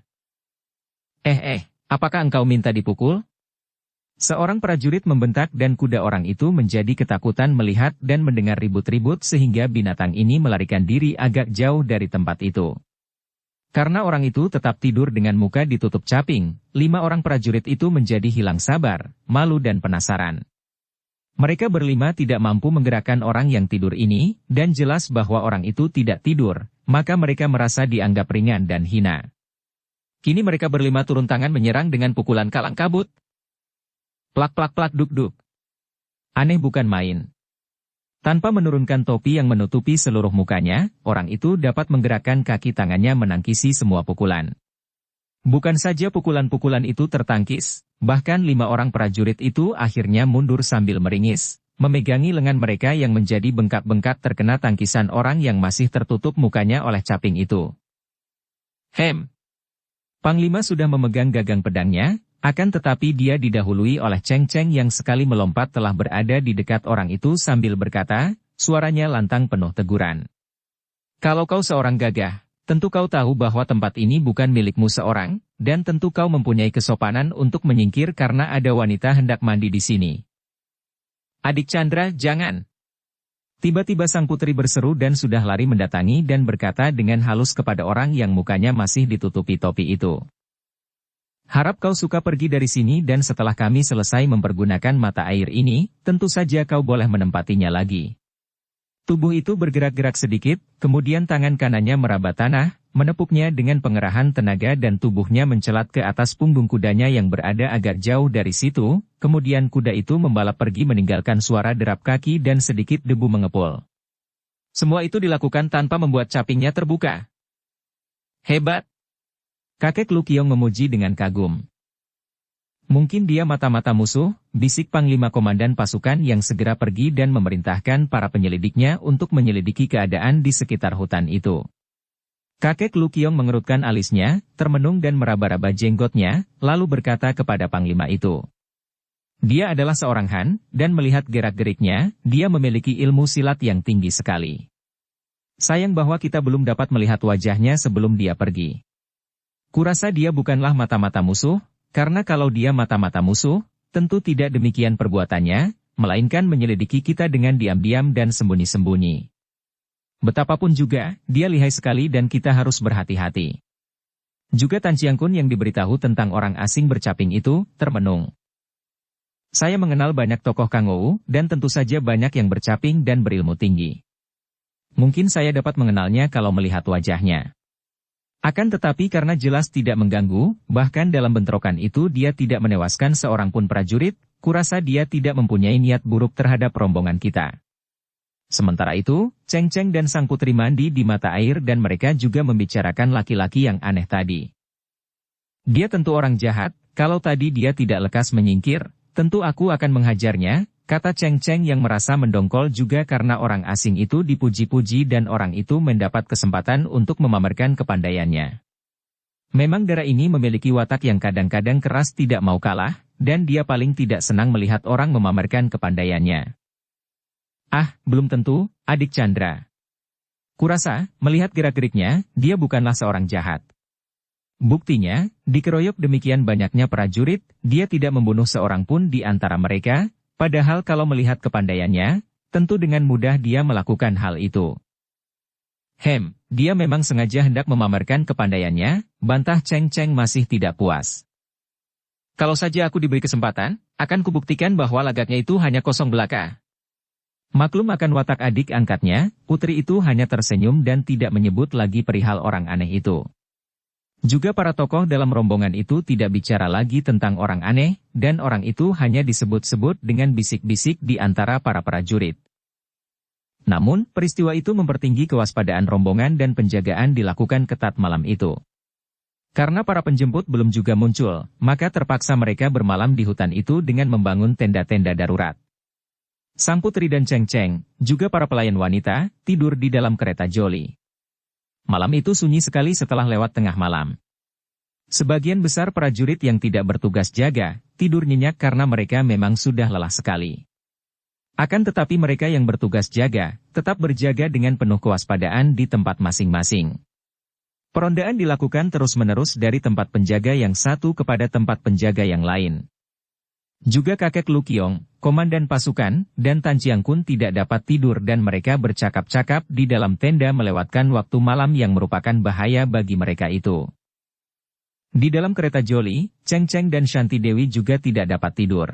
Apakah engkau minta dipukul? Seorang prajurit membentak dan kuda orang itu menjadi ketakutan melihat dan mendengar ribut-ribut sehingga binatang ini melarikan diri agak jauh dari tempat itu. Karena orang itu tetap tidur dengan muka ditutup caping, 5 orang prajurit itu menjadi hilang sabar, malu dan penasaran. Mereka berlima tidak mampu menggerakkan orang yang tidur ini, dan jelas bahwa orang itu tidak tidur, maka mereka merasa dianggap ringan dan hina. Kini mereka berlima turun tangan menyerang dengan pukulan kalang kabut. Plak-plak-plak duk-duk. Aneh bukan main. Tanpa menurunkan topi yang menutupi seluruh mukanya, orang itu dapat menggerakkan kaki tangannya menangkisi semua pukulan. Bukan saja pukulan-pukulan itu tertangkis, bahkan 5 orang prajurit itu akhirnya mundur sambil meringis, memegangi lengan mereka yang menjadi bengkak-bengkak terkena tangkisan orang yang masih tertutup mukanya oleh caping itu. Panglima sudah memegang gagang pedangnya, akan tetapi dia didahului oleh Cheng Cheng yang sekali melompat telah berada di dekat orang itu sambil berkata, suaranya lantang penuh teguran. Kalau kau seorang gagah, tentu kau tahu bahwa tempat ini bukan milikmu seorang, dan tentu kau mempunyai kesopanan untuk menyingkir karena ada wanita hendak mandi di sini. Adik Chandra, jangan! Tiba-tiba sang putri berseru dan sudah lari mendatangi dan berkata dengan halus kepada orang yang mukanya masih ditutupi topi itu. Harap kau suka pergi dari sini dan setelah kami selesai mempergunakan mata air ini, tentu saja kau boleh menempatinya lagi. Tubuh itu bergerak-gerak sedikit, kemudian tangan kanannya meraba tanah, menepuknya dengan pengerahan tenaga dan tubuhnya mencelat ke atas punggung kudanya yang berada agak jauh dari situ, kemudian kuda itu membalap pergi meninggalkan suara derap kaki dan sedikit debu mengepul. Semua itu dilakukan tanpa membuat capingnya terbuka. Hebat! Kakek Lukiong memuji dengan kagum. Mungkin dia mata-mata musuh, bisik Panglima Komandan pasukan yang segera pergi dan memerintahkan para penyelidiknya untuk menyelidiki keadaan di sekitar hutan itu. Kakek Lukiong mengerutkan alisnya, termenung dan meraba-raba jenggotnya, lalu berkata kepada Panglima itu. Dia adalah seorang Han, dan melihat gerak-geriknya, dia memiliki ilmu silat yang tinggi sekali. Sayang bahwa kita belum dapat melihat wajahnya sebelum dia pergi. Kurasa dia bukanlah mata-mata musuh, karena kalau dia mata-mata musuh, tentu tidak demikian perbuatannya, melainkan menyelidiki kita dengan diam-diam dan sembunyi-sembunyi. Betapapun juga, dia lihai sekali dan kita harus berhati-hati. Juga Tan Chiang Kun yang diberitahu tentang orang asing bercaping itu, termenung. Saya mengenal banyak tokoh Kangou, dan tentu saja banyak yang bercaping dan berilmu tinggi. Mungkin saya dapat mengenalnya kalau melihat wajahnya. Akan tetapi karena jelas tidak mengganggu, bahkan dalam bentrokan itu dia tidak menewaskan seorang pun prajurit, kurasa dia tidak mempunyai niat buruk terhadap rombongan kita. Sementara itu, Cheng Cheng dan sang putri mandi di mata air dan mereka juga membicarakan laki-laki yang aneh tadi. Dia tentu orang jahat, kalau tadi dia tidak lekas menyingkir, tentu aku akan menghajarnya, kata Cheng Cheng yang merasa mendongkol juga karena orang asing itu dipuji-puji dan orang itu mendapat kesempatan untuk memamerkan kepandaiannya. Memang darah ini memiliki watak yang kadang-kadang keras tidak mau kalah, dan dia paling tidak senang melihat orang memamerkan kepandaiannya. Ah, belum tentu, adik Chandra. Kurasa, melihat gerak-geriknya, dia bukanlah seorang jahat. Buktinya, dikeroyok demikian banyaknya prajurit, dia tidak membunuh seorang pun di antara mereka, padahal kalau melihat kepandaiannya, tentu dengan mudah dia melakukan hal itu. Dia memang sengaja hendak memamerkan kepandaiannya, bantah Cheng Cheng masih tidak puas. Kalau saja aku diberi kesempatan, akan kubuktikan bahwa lagaknya itu hanya kosong belaka. Maklum akan watak adik angkatnya, putri itu hanya tersenyum dan tidak menyebut lagi perihal orang aneh itu. Juga para tokoh dalam rombongan itu tidak bicara lagi tentang orang aneh, dan orang itu hanya disebut-sebut dengan bisik-bisik di antara para prajurit. Namun, peristiwa itu mempertinggi kewaspadaan rombongan dan penjagaan dilakukan ketat malam itu. Karena para penjemput belum juga muncul, maka terpaksa mereka bermalam di hutan itu dengan membangun tenda-tenda darurat. Sang putri dan Cheng Cheng, juga para pelayan wanita, tidur di dalam kereta Joli. Malam itu sunyi sekali setelah lewat tengah malam. Sebagian besar prajurit yang tidak bertugas jaga, tidur nyenyak karena mereka memang sudah lelah sekali. Akan tetapi mereka yang bertugas jaga, tetap berjaga dengan penuh kewaspadaan di tempat masing-masing. Perondaan dilakukan terus-menerus dari tempat penjaga yang satu kepada tempat penjaga yang lain. Juga kakek Lukiong, komandan pasukan, dan Tan Chiang Kun tidak dapat tidur dan mereka bercakap-cakap di dalam tenda melewatkan waktu malam yang merupakan bahaya bagi mereka itu. Di dalam kereta Joli, Cheng Cheng dan Shanti Dewi juga tidak dapat tidur.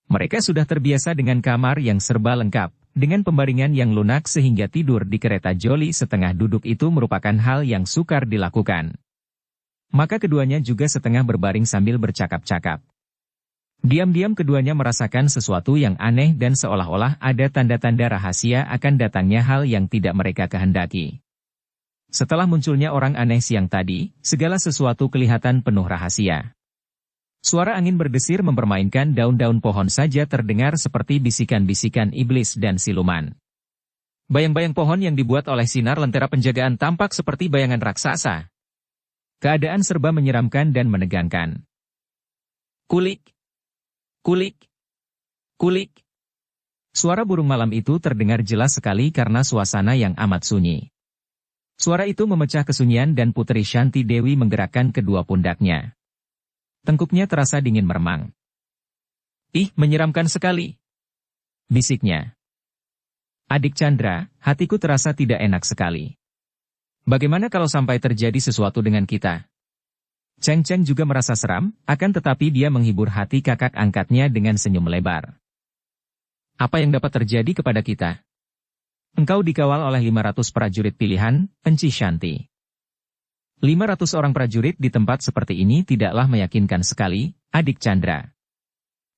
Mereka sudah terbiasa dengan kamar yang serba lengkap, dengan pembaringan yang lunak sehingga tidur di kereta Joli setengah duduk itu merupakan hal yang sukar dilakukan. Maka keduanya juga setengah berbaring sambil bercakap-cakap. Diam-diam keduanya merasakan sesuatu yang aneh dan seolah-olah ada tanda-tanda rahasia akan datangnya hal yang tidak mereka kehendaki. Setelah munculnya orang aneh siang tadi, segala sesuatu kelihatan penuh rahasia. Suara angin berdesir mempermainkan daun-daun pohon saja terdengar seperti bisikan-bisikan iblis dan siluman. Bayang-bayang pohon yang dibuat oleh sinar lentera penjagaan tampak seperti bayangan raksasa. Keadaan serba menyeramkan dan menegangkan. Kulik. Kulik. Kulik. Suara burung malam itu terdengar jelas sekali karena suasana yang amat sunyi. Suara itu memecah kesunyian dan Putri Shanti Dewi menggerakkan kedua pundaknya. Tengkuknya terasa dingin meremang. Ih, menyeramkan sekali. Bisiknya. Adik Chandra, hatiku terasa tidak enak sekali. Bagaimana kalau sampai terjadi sesuatu dengan kita? Cheng Cheng juga merasa seram, akan tetapi dia menghibur hati kakak angkatnya dengan senyum lebar. Apa yang dapat terjadi kepada kita? Engkau dikawal oleh 500 prajurit pilihan, Enci Shanti. 500 orang prajurit di tempat seperti ini tidaklah meyakinkan sekali, adik Chandra.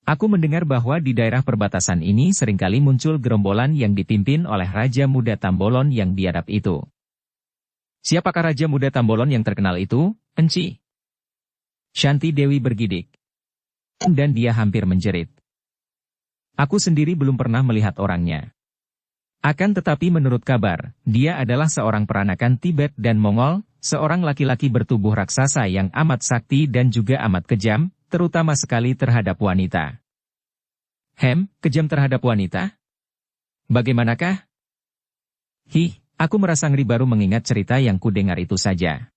Aku mendengar bahwa di daerah perbatasan ini seringkali muncul gerombolan yang dipimpin oleh Raja Muda Tambolon yang biadab itu. Siapakah Raja Muda Tambolon yang terkenal itu, Enci? Shanti Dewi bergidik. Dan dia hampir menjerit. Aku sendiri belum pernah melihat orangnya. Akan tetapi menurut kabar, dia adalah seorang peranakan Tibet dan Mongol, seorang laki-laki bertubuh raksasa yang amat sakti dan juga amat kejam, terutama sekali terhadap wanita. Kejam terhadap wanita? Bagaimanakah? Aku merasa ngeri baru mengingat cerita yang kudengar itu saja.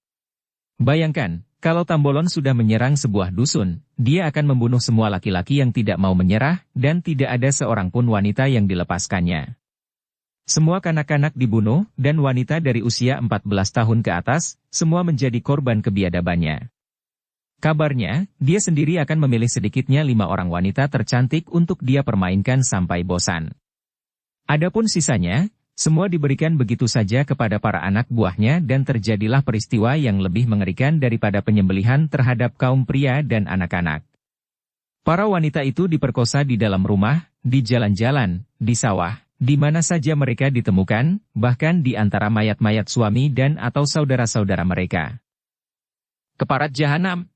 Bayangkan, kalau Tambolon sudah menyerang sebuah dusun, dia akan membunuh semua laki-laki yang tidak mau menyerah, dan tidak ada seorang pun wanita yang dilepaskannya. Semua kanak-kanak dibunuh, dan wanita dari usia 14 tahun ke atas, semua menjadi korban kebiadabannya. Kabarnya, dia sendiri akan memilih sedikitnya 5 orang wanita tercantik untuk dia permainkan sampai bosan. Adapun sisanya, semua diberikan begitu saja kepada para anak buahnya dan terjadilah peristiwa yang lebih mengerikan daripada penyembelihan terhadap kaum pria dan anak-anak. Para wanita itu diperkosa di dalam rumah, di jalan-jalan, di sawah, di mana saja mereka ditemukan, bahkan di antara mayat-mayat suami dan atau saudara-saudara mereka. Keparat jahanam!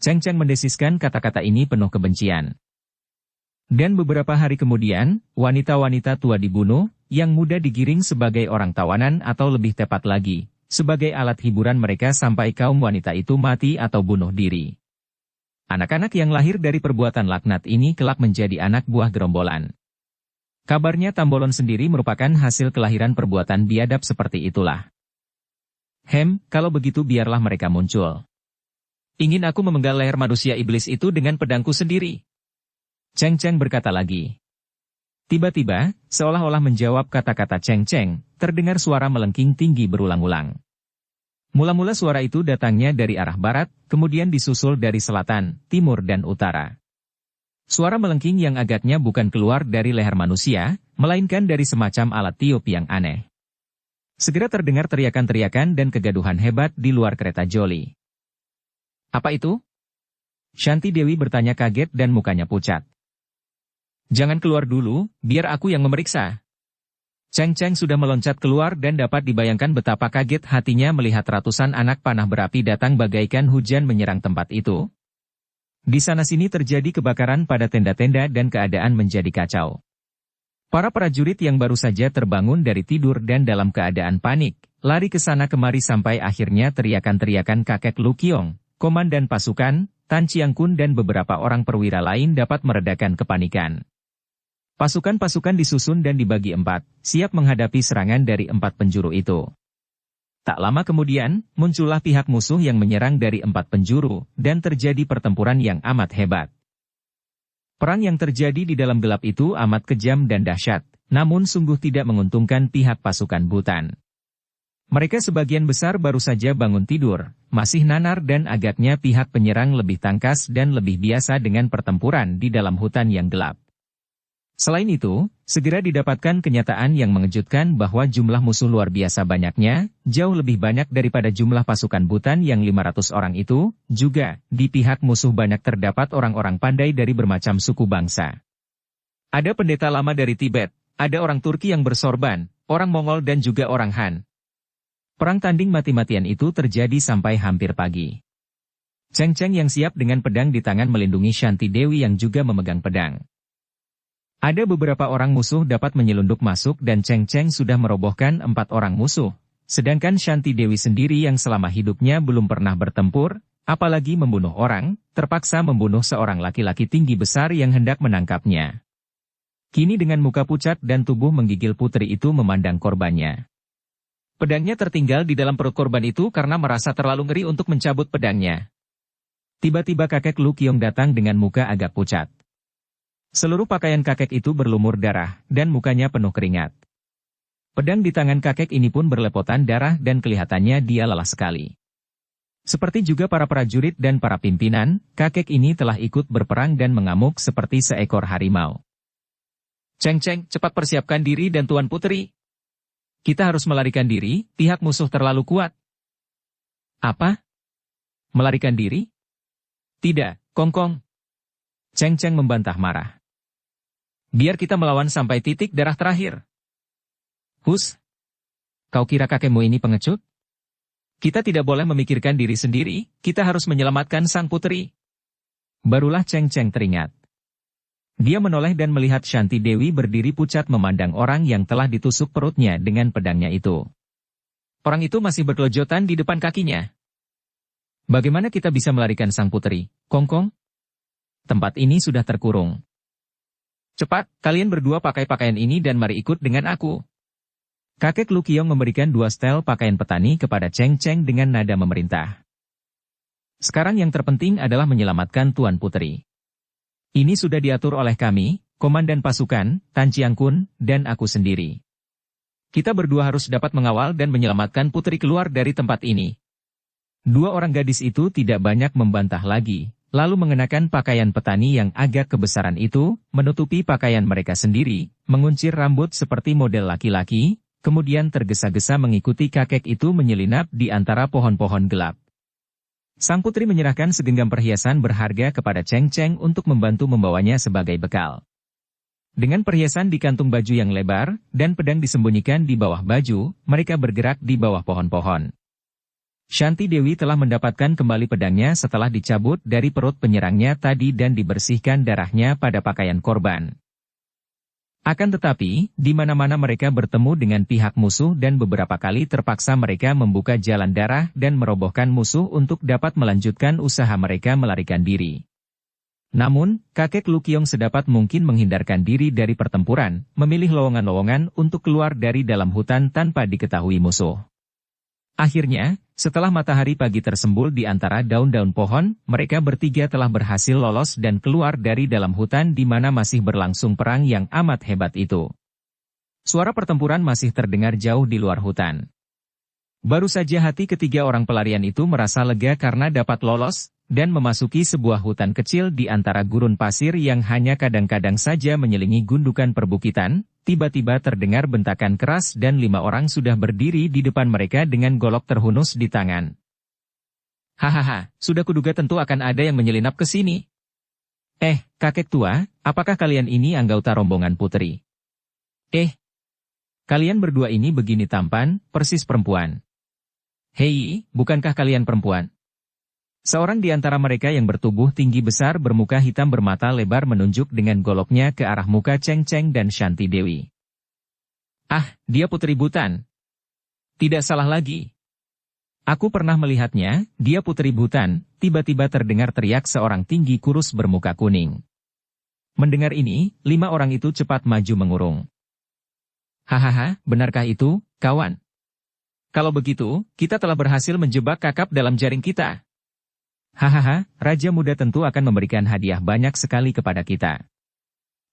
Cheng Cheng mendesiskan kata-kata ini penuh kebencian. Dan beberapa hari kemudian, wanita-wanita tua dibunuh, yang muda digiring sebagai orang tawanan atau lebih tepat lagi, sebagai alat hiburan mereka sampai kaum wanita itu mati atau bunuh diri. Anak-anak yang lahir dari perbuatan laknat ini kelak menjadi anak buah gerombolan. Kabarnya Tambolon sendiri merupakan hasil kelahiran perbuatan biadab seperti itulah. Kalau begitu biarlah mereka muncul. Ingin aku memenggal leher manusia iblis itu dengan pedangku sendiri. Cheng Cheng berkata lagi. Tiba-tiba, seolah-olah menjawab kata-kata Cheng Cheng, terdengar suara melengking tinggi berulang-ulang. Mula-mula suara itu datangnya dari arah barat, kemudian disusul dari selatan, timur dan utara. Suara melengking yang agaknya bukan keluar dari leher manusia, melainkan dari semacam alat tiup yang aneh. Segera terdengar teriakan-teriakan dan kegaduhan hebat di luar kereta Joli. Apa itu? Shanti Dewi bertanya kaget dan mukanya pucat. Jangan keluar dulu, biar aku yang memeriksa. Cheng Cheng sudah meloncat keluar dan dapat dibayangkan betapa kaget hatinya melihat ratusan anak panah berapi datang bagaikan hujan menyerang tempat itu. Di sana-sini terjadi kebakaran pada tenda-tenda dan keadaan menjadi kacau. Para prajurit yang baru saja terbangun dari tidur dan dalam keadaan panik, lari ke sana kemari sampai akhirnya teriakan-teriakan kakek Lu Qiong, komandan pasukan, Tan Chiang Kun dan beberapa orang perwira lain dapat meredakan kepanikan. Pasukan-pasukan disusun dan dibagi 4, siap menghadapi serangan dari 4 penjuru itu. Tak lama kemudian, muncullah pihak musuh yang menyerang dari 4 penjuru, dan terjadi pertempuran yang amat hebat. Perang yang terjadi di dalam gelap itu amat kejam dan dahsyat, namun sungguh tidak menguntungkan pihak pasukan Butan. Mereka sebagian besar baru saja bangun tidur, masih nanar dan agaknya pihak penyerang lebih tangkas dan lebih biasa dengan pertempuran di dalam hutan yang gelap. Selain itu, segera didapatkan kenyataan yang mengejutkan bahwa jumlah musuh luar biasa banyaknya, jauh lebih banyak daripada jumlah pasukan Butan yang 500 orang itu, juga, di pihak musuh banyak terdapat orang-orang pandai dari bermacam suku bangsa. Ada pendeta lama dari Tibet, ada orang Turki yang bersorban, orang Mongol dan juga orang Han. Perang tanding mati-matian itu terjadi sampai hampir pagi. Cheng Cheng yang siap dengan pedang di tangan melindungi Shanti Dewi yang juga memegang pedang. Ada beberapa orang musuh dapat menyelundup masuk dan Cheng Cheng sudah merobohkan 4 orang musuh, sedangkan Shanti Dewi sendiri yang selama hidupnya belum pernah bertempur, apalagi membunuh orang, terpaksa membunuh seorang laki-laki tinggi besar yang hendak menangkapnya. Kini dengan muka pucat dan tubuh menggigil putri itu memandang korbannya. Pedangnya tertinggal di dalam perut korban itu karena merasa terlalu ngeri untuk mencabut pedangnya. Tiba-tiba kakek Lu Qiong datang dengan muka agak pucat. Seluruh pakaian kakek itu berlumur darah, dan mukanya penuh keringat. Pedang di tangan kakek ini pun berlepotan darah dan kelihatannya dia lelah sekali. Seperti juga para prajurit dan para pimpinan, kakek ini telah ikut berperang dan mengamuk seperti seekor harimau. Cheng Cheng, cepat persiapkan diri dan Tuan Putri. Kita harus melarikan diri, pihak musuh terlalu kuat. Apa? Melarikan diri? Tidak, Kongkong. Cheng Cheng membantah marah. Biar kita melawan sampai titik darah terakhir. Hus, kau kira kakekmu ini pengecut? Kita tidak boleh memikirkan diri sendiri, kita harus menyelamatkan sang putri. Barulah Cheng Cheng teringat. Dia menoleh dan melihat Shanti Dewi berdiri pucat memandang orang yang telah ditusuk perutnya dengan pedangnya itu. Orang itu masih berkelojotan di depan kakinya. Bagaimana kita bisa melarikan sang putri, Kongkong? Tempat ini sudah terkurung. Cepat, kalian berdua pakai pakaian ini dan mari ikut dengan aku. Kakek Lu Qiong memberikan 2 setel pakaian petani kepada Cheng Cheng dengan nada memerintah. Sekarang yang terpenting adalah menyelamatkan Tuan Putri. Ini sudah diatur oleh kami, komandan pasukan, Tan Chiang Kun, dan aku sendiri. Kita berdua harus dapat mengawal dan menyelamatkan putri keluar dari tempat ini. 2 orang gadis itu tidak banyak membantah lagi, lalu mengenakan pakaian petani yang agak kebesaran itu, menutupi pakaian mereka sendiri, menguncir rambut seperti model laki-laki, kemudian tergesa-gesa mengikuti kakek itu menyelinap di antara pohon-pohon gelap. Sang putri menyerahkan segenggam perhiasan berharga kepada Cheng Cheng untuk membantu membawanya sebagai bekal. Dengan perhiasan di kantung baju yang lebar, dan pedang disembunyikan di bawah baju, mereka bergerak di bawah pohon-pohon. Shanti Dewi telah mendapatkan kembali pedangnya setelah dicabut dari perut penyerangnya tadi dan dibersihkan darahnya pada pakaian korban. Akan tetapi, di mana-mana mereka bertemu dengan pihak musuh dan beberapa kali terpaksa mereka membuka jalan darah dan merobohkan musuh untuk dapat melanjutkan usaha mereka melarikan diri. Namun, kakek Lu Qiong sedapat mungkin menghindarkan diri dari pertempuran, memilih lowongan-lowongan untuk keluar dari dalam hutan tanpa diketahui musuh. Akhirnya, setelah matahari pagi tersembul di antara daun-daun pohon, mereka bertiga telah berhasil lolos dan keluar dari dalam hutan di mana masih berlangsung perang yang amat hebat itu. Suara pertempuran masih terdengar jauh di luar hutan. Baru saja hati ketiga orang pelarian itu merasa lega karena dapat lolos, dan memasuki sebuah hutan kecil di antara gurun pasir yang hanya kadang-kadang saja menyelingi gundukan perbukitan, tiba-tiba terdengar bentakan keras dan 5 orang sudah berdiri di depan mereka dengan golok terhunus di tangan. Hahaha, sudah kuduga tentu akan ada yang menyelinap ke sini. Kakek tua, apakah kalian ini anggota rombongan putri? Kalian berdua ini begini tampan, persis perempuan. Hei, bukankah kalian perempuan? Seorang di antara mereka yang bertubuh tinggi besar bermuka hitam bermata lebar menunjuk dengan goloknya ke arah muka Cheng Cheng dan Shanti Dewi. Dia Putri Butan. Tidak salah lagi. Aku pernah melihatnya, dia Putri Butan, tiba-tiba terdengar teriak seorang tinggi kurus bermuka kuning. Mendengar ini, 5 orang itu cepat maju mengurung. Hahaha, benarkah itu, kawan? Kalau begitu, kita telah berhasil menjebak kakap dalam jaring kita. Hahaha, Raja Muda tentu akan memberikan hadiah banyak sekali kepada kita.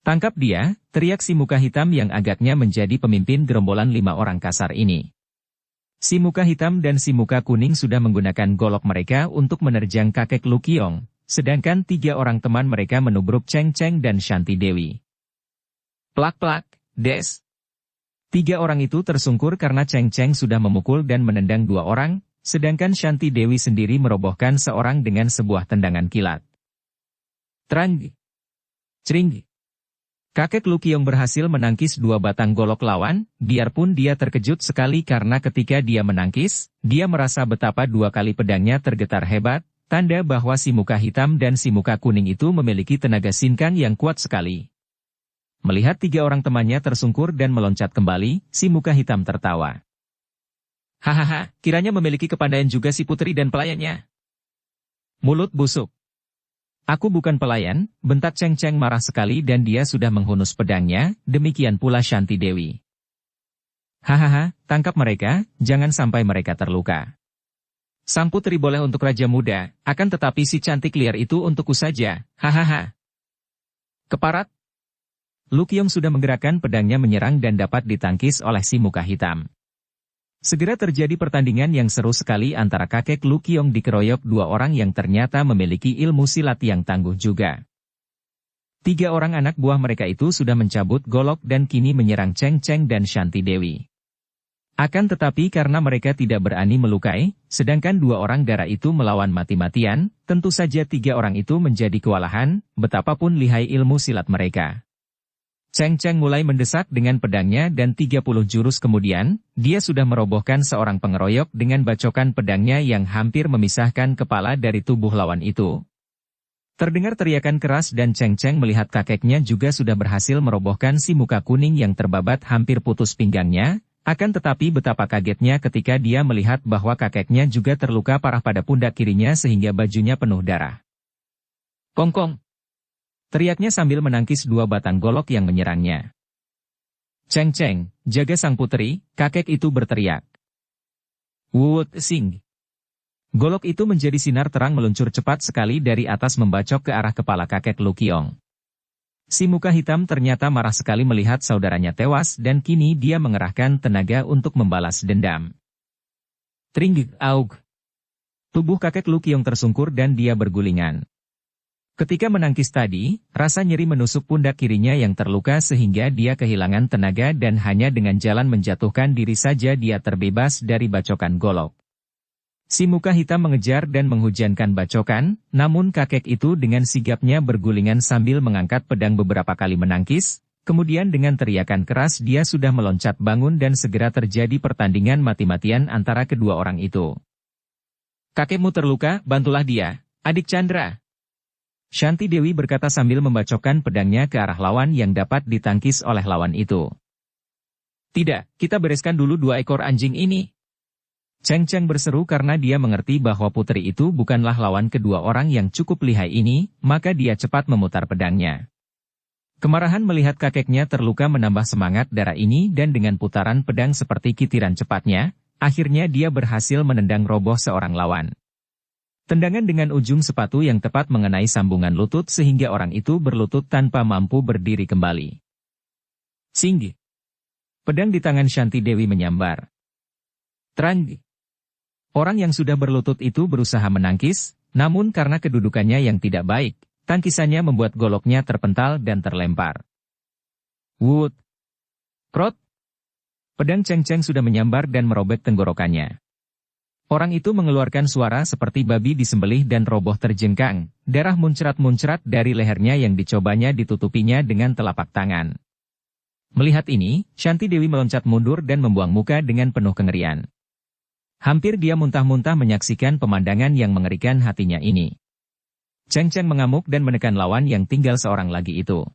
Tangkap dia, teriak si muka hitam yang agaknya menjadi pemimpin gerombolan 5 orang kasar ini. Si muka hitam dan si muka kuning sudah menggunakan golok mereka untuk menerjang kakek Lu Qiong, sedangkan 3 orang teman mereka menubruk Cheng Cheng dan Shanti Dewi. Plak-plak, des. 3 orang itu tersungkur karena Cheng Cheng sudah memukul dan menendang 2 orang, sedangkan Shanti Dewi sendiri merobohkan seorang dengan sebuah tendangan kilat. Trang! Cring! Kakek Lu Qiong berhasil menangkis 2 batang golok lawan, biarpun dia terkejut sekali karena ketika dia menangkis, dia merasa betapa 2 kali pedangnya tergetar hebat, tanda bahwa si muka hitam dan si muka kuning itu memiliki tenaga sinkang yang kuat sekali. Melihat 3 orang temannya tersungkur dan meloncat kembali, si muka hitam tertawa. Hahaha, kiranya memiliki kepandaian juga si putri dan pelayannya. Mulut busuk. Aku bukan pelayan, bentak Cheng Cheng marah sekali dan dia sudah menghunus pedangnya, demikian pula Shanti Dewi. Hahaha, tangkap mereka, jangan sampai mereka terluka. Sang putri boleh untuk Raja Muda, akan tetapi si cantik liar itu untukku saja, hahaha. Keparat. Lu Qiong sudah menggerakkan pedangnya menyerang dan dapat ditangkis oleh si muka hitam. Segera terjadi pertandingan yang seru sekali antara kakek Lu Qiong dikeroyok 2 orang yang ternyata memiliki ilmu silat yang tangguh juga. 3 orang anak buah mereka itu sudah mencabut golok dan kini menyerang Cheng Cheng dan Shanti Dewi. Akan tetapi karena mereka tidak berani melukai, sedangkan 2 orang darah itu melawan mati-matian, tentu saja 3 orang itu menjadi kewalahan, betapapun lihai ilmu silat mereka. Cheng Cheng mulai mendesak dengan pedangnya dan 30 jurus kemudian, dia sudah merobohkan seorang pengeroyok dengan bacokan pedangnya yang hampir memisahkan kepala dari tubuh lawan itu. Terdengar teriakan keras dan Cheng Cheng melihat kakeknya juga sudah berhasil merobohkan si muka kuning yang terbabat hampir putus pinggangnya, akan tetapi betapa kagetnya ketika dia melihat bahwa kakeknya juga terluka parah pada pundak kirinya sehingga bajunya penuh darah. Kong kong! Teriaknya sambil menangkis 2 batang golok yang menyerangnya. Cheng Cheng, jaga sang putri, kakek itu berteriak. Wut sing! Golok itu menjadi sinar terang meluncur cepat sekali dari atas membacok ke arah kepala kakek Lu Qiong. Si muka hitam ternyata marah sekali melihat saudaranya tewas dan kini dia mengerahkan tenaga untuk membalas dendam. Tring aug. Tubuh kakek Lu Qiong tersungkur dan dia bergulingan. Ketika menangkis tadi, rasa nyeri menusuk pundak kirinya yang terluka sehingga dia kehilangan tenaga dan hanya dengan jalan menjatuhkan diri saja dia terbebas dari bacokan golok. Si muka hitam mengejar dan menghujankan bacokan, namun kakek itu dengan sigapnya bergulingan sambil mengangkat pedang beberapa kali menangkis, kemudian dengan teriakan keras dia sudah meloncat bangun dan segera terjadi pertandingan mati-matian antara kedua orang itu. Kakekmu terluka, bantulah dia, adik Chandra. Shanti Dewi berkata sambil membacokkan pedangnya ke arah lawan yang dapat ditangkis oleh lawan itu. Tidak, kita bereskan dulu 2 ekor anjing ini. Cheng Cheng berseru karena dia mengerti bahwa putri itu bukanlah lawan kedua orang yang cukup lihai ini, maka dia cepat memutar pedangnya. Kemarahan melihat kakeknya terluka menambah semangat darah ini dan dengan putaran pedang seperti kitiran cepatnya, akhirnya dia berhasil menendang roboh seorang lawan. Tendangan dengan ujung sepatu yang tepat mengenai sambungan lutut sehingga orang itu berlutut tanpa mampu berdiri kembali. Singgi! Pedang di tangan Shanti Dewi menyambar. Trang! Orang yang sudah berlutut itu berusaha menangkis, namun karena kedudukannya yang tidak baik, tangkisannya membuat goloknya terpental dan terlempar. Wut! Krot! Pedang Cheng Cheng sudah menyambar dan merobek tenggorokannya. Orang itu mengeluarkan suara seperti babi disembelih dan roboh terjengkang, darah muncrat-muncrat dari lehernya yang dicobanya ditutupinya dengan telapak tangan. Melihat ini, Shanti Dewi meloncat mundur dan membuang muka dengan penuh kengerian. Hampir dia muntah-muntah menyaksikan pemandangan yang mengerikan hatinya ini. Cheng Cheng mengamuk dan menekan lawan yang tinggal seorang lagi itu.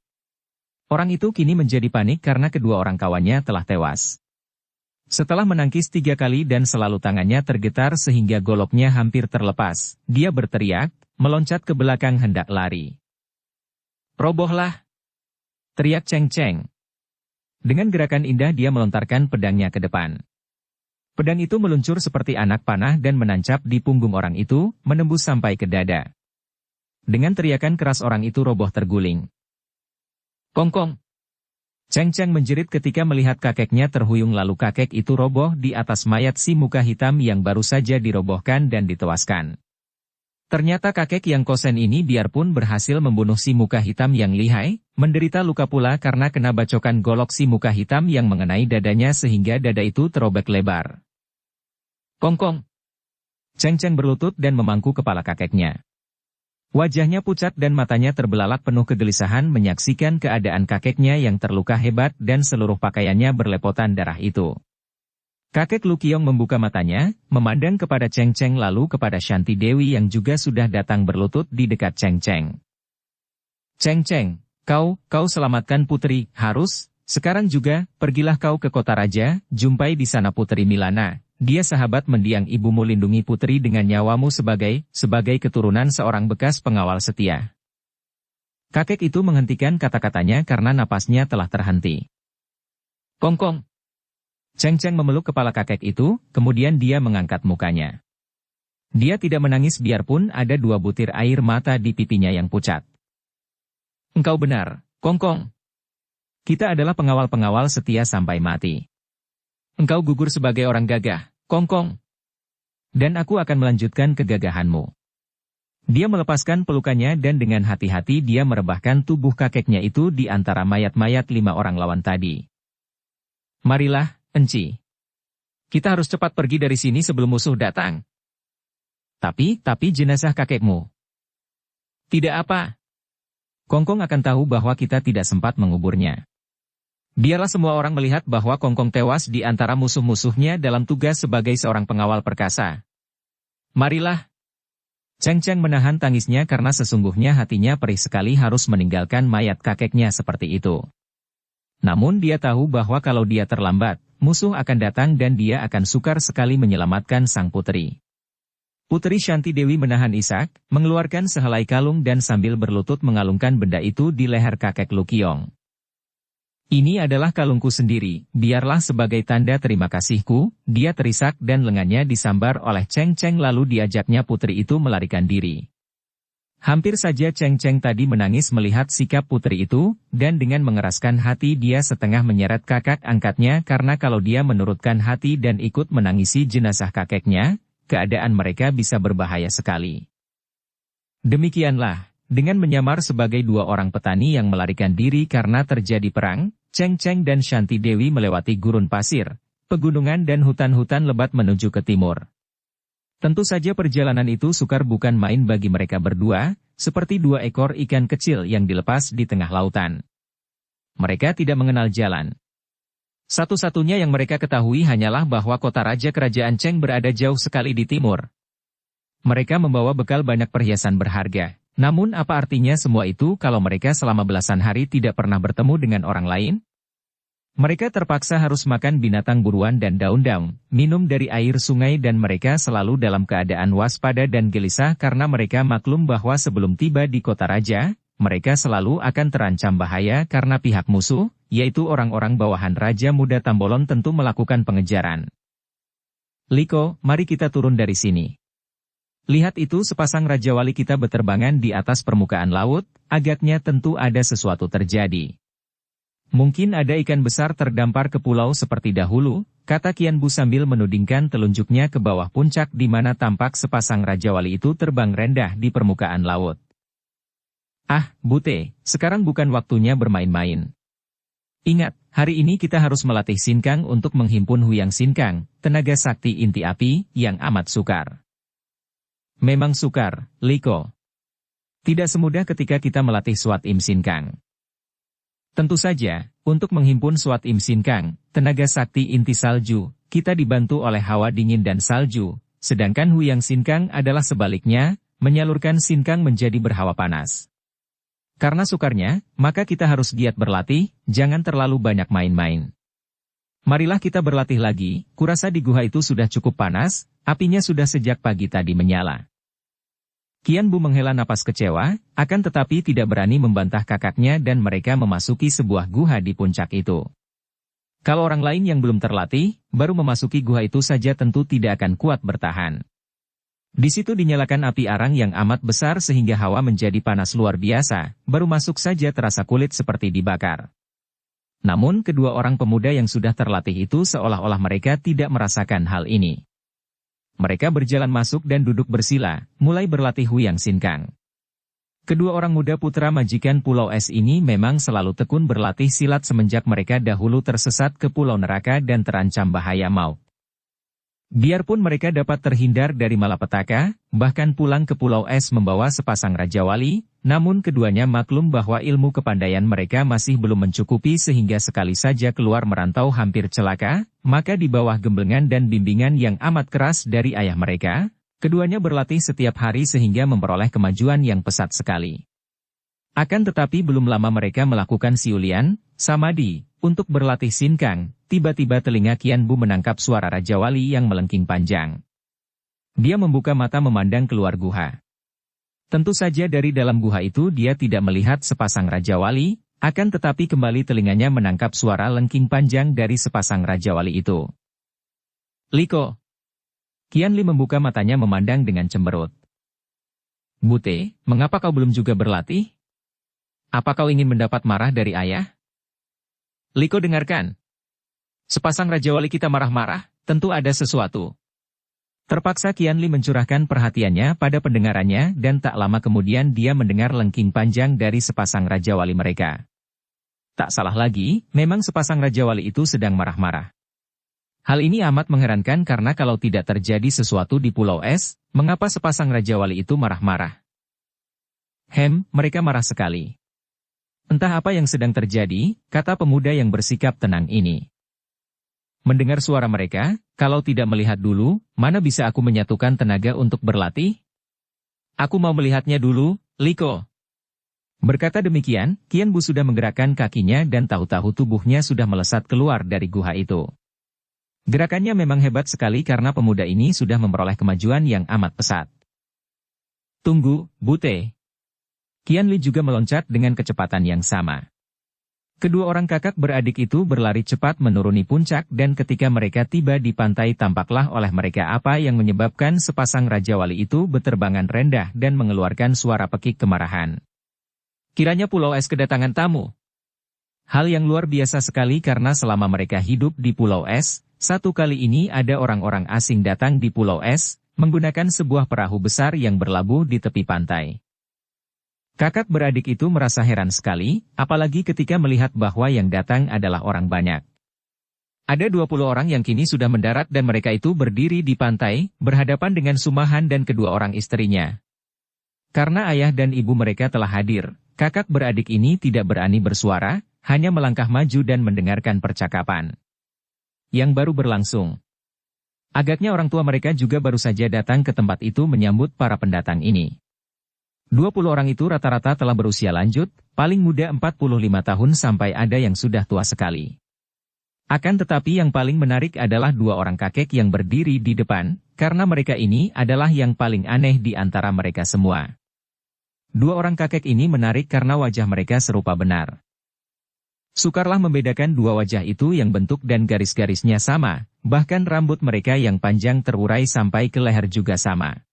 Orang itu kini menjadi panik karena kedua orang kawannya telah tewas. Setelah menangkis 3 kali dan selalu tangannya tergetar sehingga goloknya hampir terlepas, dia berteriak, meloncat ke belakang hendak lari. Robohlah! Teriak Cheng Cheng. Dengan gerakan indah dia melontarkan pedangnya ke depan. Pedang itu meluncur seperti anak panah dan menancap di punggung orang itu, menembus sampai ke dada. Dengan teriakan keras orang itu roboh terguling. Kong kong! Cheng Cheng menjerit ketika melihat kakeknya terhuyung lalu kakek itu roboh di atas mayat si muka hitam yang baru saja dirobohkan dan ditewaskan. Ternyata kakek yang kosen ini biarpun berhasil membunuh si muka hitam yang lihai, menderita luka pula karena kena bacokan golok si muka hitam yang mengenai dadanya sehingga dada itu terobek lebar. Kong kong! Cheng Cheng berlutut dan memangku kepala kakeknya. Wajahnya pucat dan matanya terbelalak penuh kegelisahan menyaksikan keadaan kakeknya yang terluka hebat dan seluruh pakaiannya berlepotan darah itu. Kakek Lu Qiong membuka matanya, memandang kepada Cheng Cheng lalu kepada Shanti Dewi yang juga sudah datang berlutut di dekat Cheng Cheng. Cheng Cheng, kau selamatkan putri, sekarang juga, pergilah kau ke kota raja, jumpai di sana putri Milana. Dia sahabat mendiang ibumu, lindungi putri dengan nyawamu sebagai keturunan seorang bekas pengawal setia. Kakek itu menghentikan kata-katanya karena napasnya telah terhenti. Kong kong! Cheng Cheng memeluk kepala kakek itu, kemudian dia mengangkat mukanya. Dia tidak menangis biarpun ada 2 butir air mata di pipinya yang pucat. Engkau benar, Kong kong. Kita adalah pengawal-pengawal setia sampai mati. Engkau gugur sebagai orang gagah, Kong kong. Dan aku akan melanjutkan kegagahanmu. Dia melepaskan pelukannya dan dengan hati-hati dia merebahkan tubuh kakeknya itu di antara mayat-mayat 5 orang lawan tadi. Marilah, Enci. Kita harus cepat pergi dari sini sebelum musuh datang. Tapi jenazah kakekmu. Tidak apa. Kongkong akan tahu bahwa kita tidak sempat menguburnya. Biarlah semua orang melihat bahwa Kongkong tewas di antara musuh-musuhnya dalam tugas sebagai seorang pengawal perkasa. Marilah. Cheng Cheng menahan tangisnya karena sesungguhnya hatinya perih sekali harus meninggalkan mayat kakeknya seperti itu. Namun dia tahu bahwa kalau dia terlambat, musuh akan datang dan dia akan sukar sekali menyelamatkan sang putri. Putri Shanti Dewi menahan isak, mengeluarkan sehelai kalung dan sambil berlutut mengalungkan benda itu di leher kakek Lukiong. Ini adalah kalungku sendiri, biarlah sebagai tanda terima kasihku. Dia terisak dan lengannya disambar oleh Cheng Cheng lalu diajaknya putri itu melarikan diri. Hampir saja Cheng Cheng tadi menangis melihat sikap putri itu, dan dengan mengeraskan hati dia setengah menyeret kakak angkatnya karena kalau dia menurutkan hati dan ikut menangisi jenazah kakeknya, keadaan mereka bisa berbahaya sekali. Demikianlah, dengan menyamar sebagai dua orang petani yang melarikan diri karena terjadi perang, Cheng Cheng dan Shanti Dewi melewati gurun pasir, pegunungan dan hutan-hutan lebat menuju ke timur. Tentu saja perjalanan itu sukar bukan main bagi mereka berdua, seperti dua ekor ikan kecil yang dilepas di tengah lautan. Mereka tidak mengenal jalan. Satu-satunya yang mereka ketahui hanyalah bahwa kota raja kerajaan Cheng berada jauh sekali di timur. Mereka membawa bekal banyak perhiasan berharga. Namun apa artinya semua itu kalau mereka selama belasan hari tidak pernah bertemu dengan orang lain? Mereka terpaksa harus makan binatang buruan dan daun-daun, minum dari air sungai dan mereka selalu dalam keadaan waspada dan gelisah karena mereka maklum bahwa sebelum tiba di kota raja, mereka selalu akan terancam bahaya karena pihak musuh, yaitu orang-orang bawahan Raja Muda Tambolon tentu melakukan pengejaran. Liko, mari kita turun dari sini. Lihat itu sepasang Raja Wali kita beterbangan di atas permukaan laut, agaknya tentu ada sesuatu terjadi. Mungkin ada ikan besar terdampar ke pulau seperti dahulu, kata Kian Bu sambil menudingkan telunjuknya ke bawah puncak di mana tampak sepasang Raja Wali itu terbang rendah di permukaan laut. Ah, Bute, sekarang bukan waktunya bermain-main. Ingat, hari ini kita harus melatih Sinkang untuk menghimpun Huyang Sinkang, tenaga sakti inti api, yang amat sukar. Memang sukar, Liko. Tidak semudah ketika kita melatih Swat Im Sinkang. Tentu saja, untuk menghimpun Swat Im Sinkang, tenaga sakti inti salju, kita dibantu oleh hawa dingin dan salju, sedangkan Huyang Sinkang adalah sebaliknya, menyalurkan Sinkang menjadi berhawa panas. Karena sukarnya, maka kita harus giat berlatih, jangan terlalu banyak main-main. Marilah kita berlatih lagi, kurasa di gua itu sudah cukup panas, apinya sudah sejak pagi tadi menyala. Kian Bu menghela napas kecewa, akan tetapi tidak berani membantah kakaknya dan mereka memasuki sebuah gua di puncak itu. Kalau orang lain yang belum terlatih, baru memasuki gua itu saja tentu tidak akan kuat bertahan. Di situ dinyalakan api arang yang amat besar sehingga hawa menjadi panas luar biasa, baru masuk saja terasa kulit seperti dibakar. Namun kedua orang pemuda yang sudah terlatih itu seolah-olah mereka tidak merasakan hal ini. Mereka berjalan masuk dan duduk bersila, mulai berlatih Huyang Sinkang. Kedua orang muda putra majikan Pulau Es ini memang selalu tekun berlatih silat semenjak mereka dahulu tersesat ke Pulau Neraka dan terancam bahaya maut. Biarpun mereka dapat terhindar dari malapetaka, bahkan pulang ke Pulau Es membawa sepasang Raja Wali, namun keduanya maklum bahwa ilmu kepandaian mereka masih belum mencukupi sehingga sekali saja keluar merantau hampir celaka, maka di bawah gemblengan dan bimbingan yang amat keras dari ayah mereka, keduanya berlatih setiap hari sehingga memperoleh kemajuan yang pesat sekali. Akan tetapi belum lama mereka melakukan siulian, samadhi, untuk berlatih Sinkang, tiba-tiba telinga Kian Bu menangkap suara Raja Wali yang melengking panjang. Dia membuka mata memandang keluar guha. Tentu saja dari dalam guha itu dia tidak melihat sepasang Raja Wali, akan tetapi kembali telinganya menangkap suara lengking panjang dari sepasang Raja Wali itu. Liko. Kian Li membuka matanya memandang dengan cemberut. Bute, mengapa kau belum juga berlatih? Apa kau ingin mendapat marah dari ayah? Liko dengarkan. Sepasang Raja Wali kita marah-marah, tentu ada sesuatu. Terpaksa Kian Li mencurahkan perhatiannya pada pendengarannya dan tak lama kemudian dia mendengar lengking panjang dari sepasang Raja Wali mereka. Tak salah lagi, memang sepasang Raja Wali itu sedang marah-marah. Hal ini amat mengherankan karena kalau tidak terjadi sesuatu di Pulau Es, mengapa sepasang Raja Wali itu marah-marah? Mereka marah sekali. Entah apa yang sedang terjadi, kata pemuda yang bersikap tenang ini. Mendengar suara mereka, kalau tidak melihat dulu, mana bisa aku menyatukan tenaga untuk berlatih? Aku mau melihatnya dulu, Liko. Berkata demikian, Qian Bu sudah menggerakkan kakinya dan tahu-tahu tubuhnya sudah melesat keluar dari guha itu. Gerakannya memang hebat sekali karena pemuda ini sudah memperoleh kemajuan yang amat pesat. Tunggu, Bute. Qian Li juga meloncat dengan kecepatan yang sama. Kedua orang kakak beradik itu berlari cepat menuruni puncak dan ketika mereka tiba di pantai tampaklah oleh mereka apa yang menyebabkan sepasang Raja Wali itu berterbangan rendah dan mengeluarkan suara pekik kemarahan. Kiranya Pulau Es kedatangan tamu. Hal yang luar biasa sekali karena selama mereka hidup di Pulau Es, satu kali ini ada orang-orang asing datang di Pulau Es, menggunakan sebuah perahu besar yang berlabuh di tepi pantai. Kakak beradik itu merasa heran sekali, apalagi ketika melihat bahwa yang datang adalah orang banyak. Ada 20 orang yang kini sudah mendarat dan mereka itu berdiri di pantai, berhadapan dengan Sumahan dan kedua orang istrinya. Karena ayah dan ibu mereka telah hadir, kakak beradik ini tidak berani bersuara, hanya melangkah maju dan mendengarkan percakapan yang baru berlangsung. Agaknya orang tua mereka juga baru saja datang ke tempat itu menyambut para pendatang ini. 20 orang itu rata-rata telah berusia lanjut, paling muda 45 tahun sampai ada yang sudah tua sekali. Akan tetapi yang paling menarik adalah dua orang kakek yang berdiri di depan, karena mereka ini adalah yang paling aneh di antara mereka semua. Dua orang kakek ini menarik karena wajah mereka serupa benar. Sukarlah membedakan dua wajah itu yang bentuk dan garis-garisnya sama, bahkan rambut mereka yang panjang terurai sampai ke leher juga sama.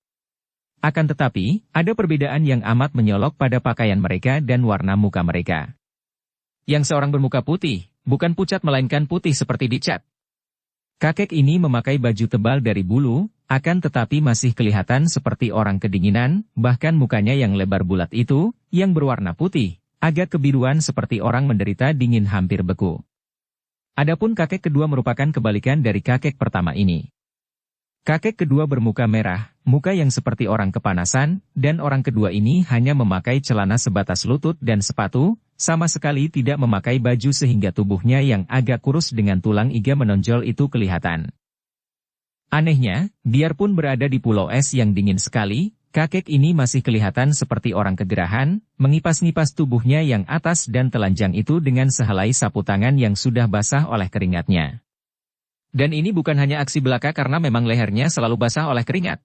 Akan tetapi, ada perbedaan yang amat menyolok pada pakaian mereka dan warna muka mereka. Yang seorang bermuka putih, bukan pucat melainkan putih seperti dicat. Kakek ini memakai baju tebal dari bulu, akan tetapi masih kelihatan seperti orang kedinginan, bahkan mukanya yang lebar bulat itu, yang berwarna putih, agak kebiruan seperti orang menderita dingin hampir beku. Adapun kakek kedua merupakan kebalikan dari kakek pertama ini. Kakek kedua bermuka merah, muka yang seperti orang kepanasan, dan orang kedua ini hanya memakai celana sebatas lutut dan sepatu, sama sekali tidak memakai baju sehingga tubuhnya yang agak kurus dengan tulang iga menonjol itu kelihatan. Anehnya, biarpun berada di Pulau Es yang dingin sekali, kakek ini masih kelihatan seperti orang kegerahan, mengipas-ngipas tubuhnya yang atas dan telanjang itu dengan sehelai sapu tangan yang sudah basah oleh keringatnya. Dan ini bukan hanya aksi belaka karena memang lehernya selalu basah oleh keringat.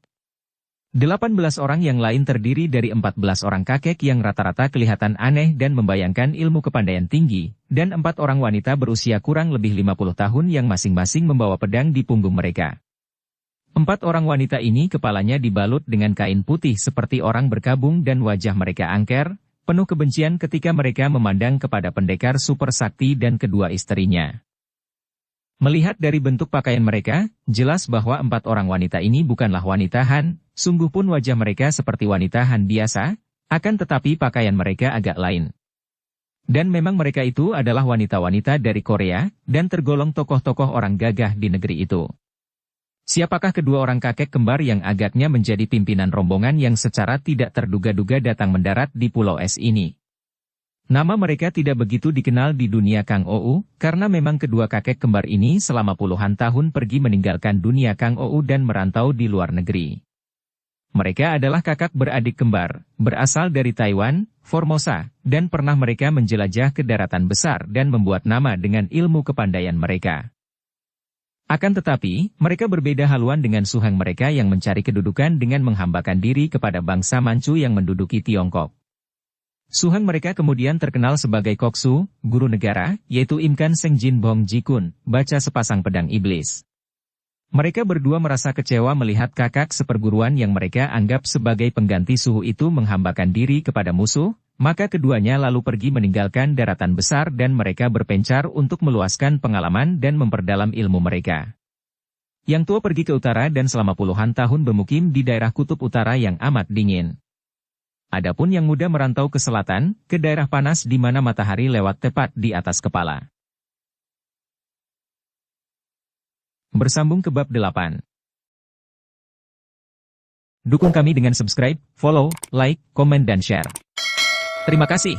18 orang yang lain terdiri dari 14 orang kakek yang rata-rata kelihatan aneh dan membayangkan ilmu kepandaian tinggi, dan 4 orang wanita berusia kurang lebih 50 tahun yang masing-masing membawa pedang di punggung mereka. 4 orang wanita ini kepalanya dibalut dengan kain putih seperti orang berkabung dan wajah mereka angker, penuh kebencian ketika mereka memandang kepada pendekar super sakti dan kedua istrinya. Melihat dari bentuk pakaian mereka, jelas bahwa 4 orang wanita ini bukanlah wanita Han, sungguh pun wajah mereka seperti wanita Han biasa, akan tetapi pakaian mereka agak lain. Dan memang mereka itu adalah wanita-wanita dari Korea, dan tergolong tokoh-tokoh orang gagah di negeri itu. Siapakah kedua orang kakek kembar yang agaknya menjadi pimpinan rombongan yang secara tidak terduga-duga datang mendarat di Pulau Es ini? Nama mereka tidak begitu dikenal di dunia Kang Ou, karena memang kedua kakek kembar ini selama puluhan tahun pergi meninggalkan dunia Kang Ou dan merantau di luar negeri. Mereka adalah kakak beradik kembar, berasal dari Taiwan, Formosa, dan pernah mereka menjelajah ke daratan besar dan membuat nama dengan ilmu kepandaian mereka. Akan tetapi, mereka berbeda haluan dengan suheng mereka yang mencari kedudukan dengan menghambakan diri kepada bangsa Manchu yang menduduki Tiongkok. Suheng mereka kemudian terkenal sebagai Koksu, guru negara, yaitu Imkan Seng Jin Bong Jikun, baca sepasang pedang iblis. Mereka berdua merasa kecewa melihat kakak seperguruan yang mereka anggap sebagai pengganti suhu itu menghambakan diri kepada musuh, maka keduanya lalu pergi meninggalkan daratan besar dan mereka berpencar untuk meluaskan pengalaman dan memperdalam ilmu mereka. Yang tua pergi ke utara dan selama puluhan tahun bermukim di daerah kutub utara yang amat dingin. Adapun yang muda merantau ke selatan, ke daerah panas di mana matahari lewat tepat di atas kepala. Bersambung ke bab 8. Dukung kami dengan subscribe, follow, like, komen dan share. Terima kasih.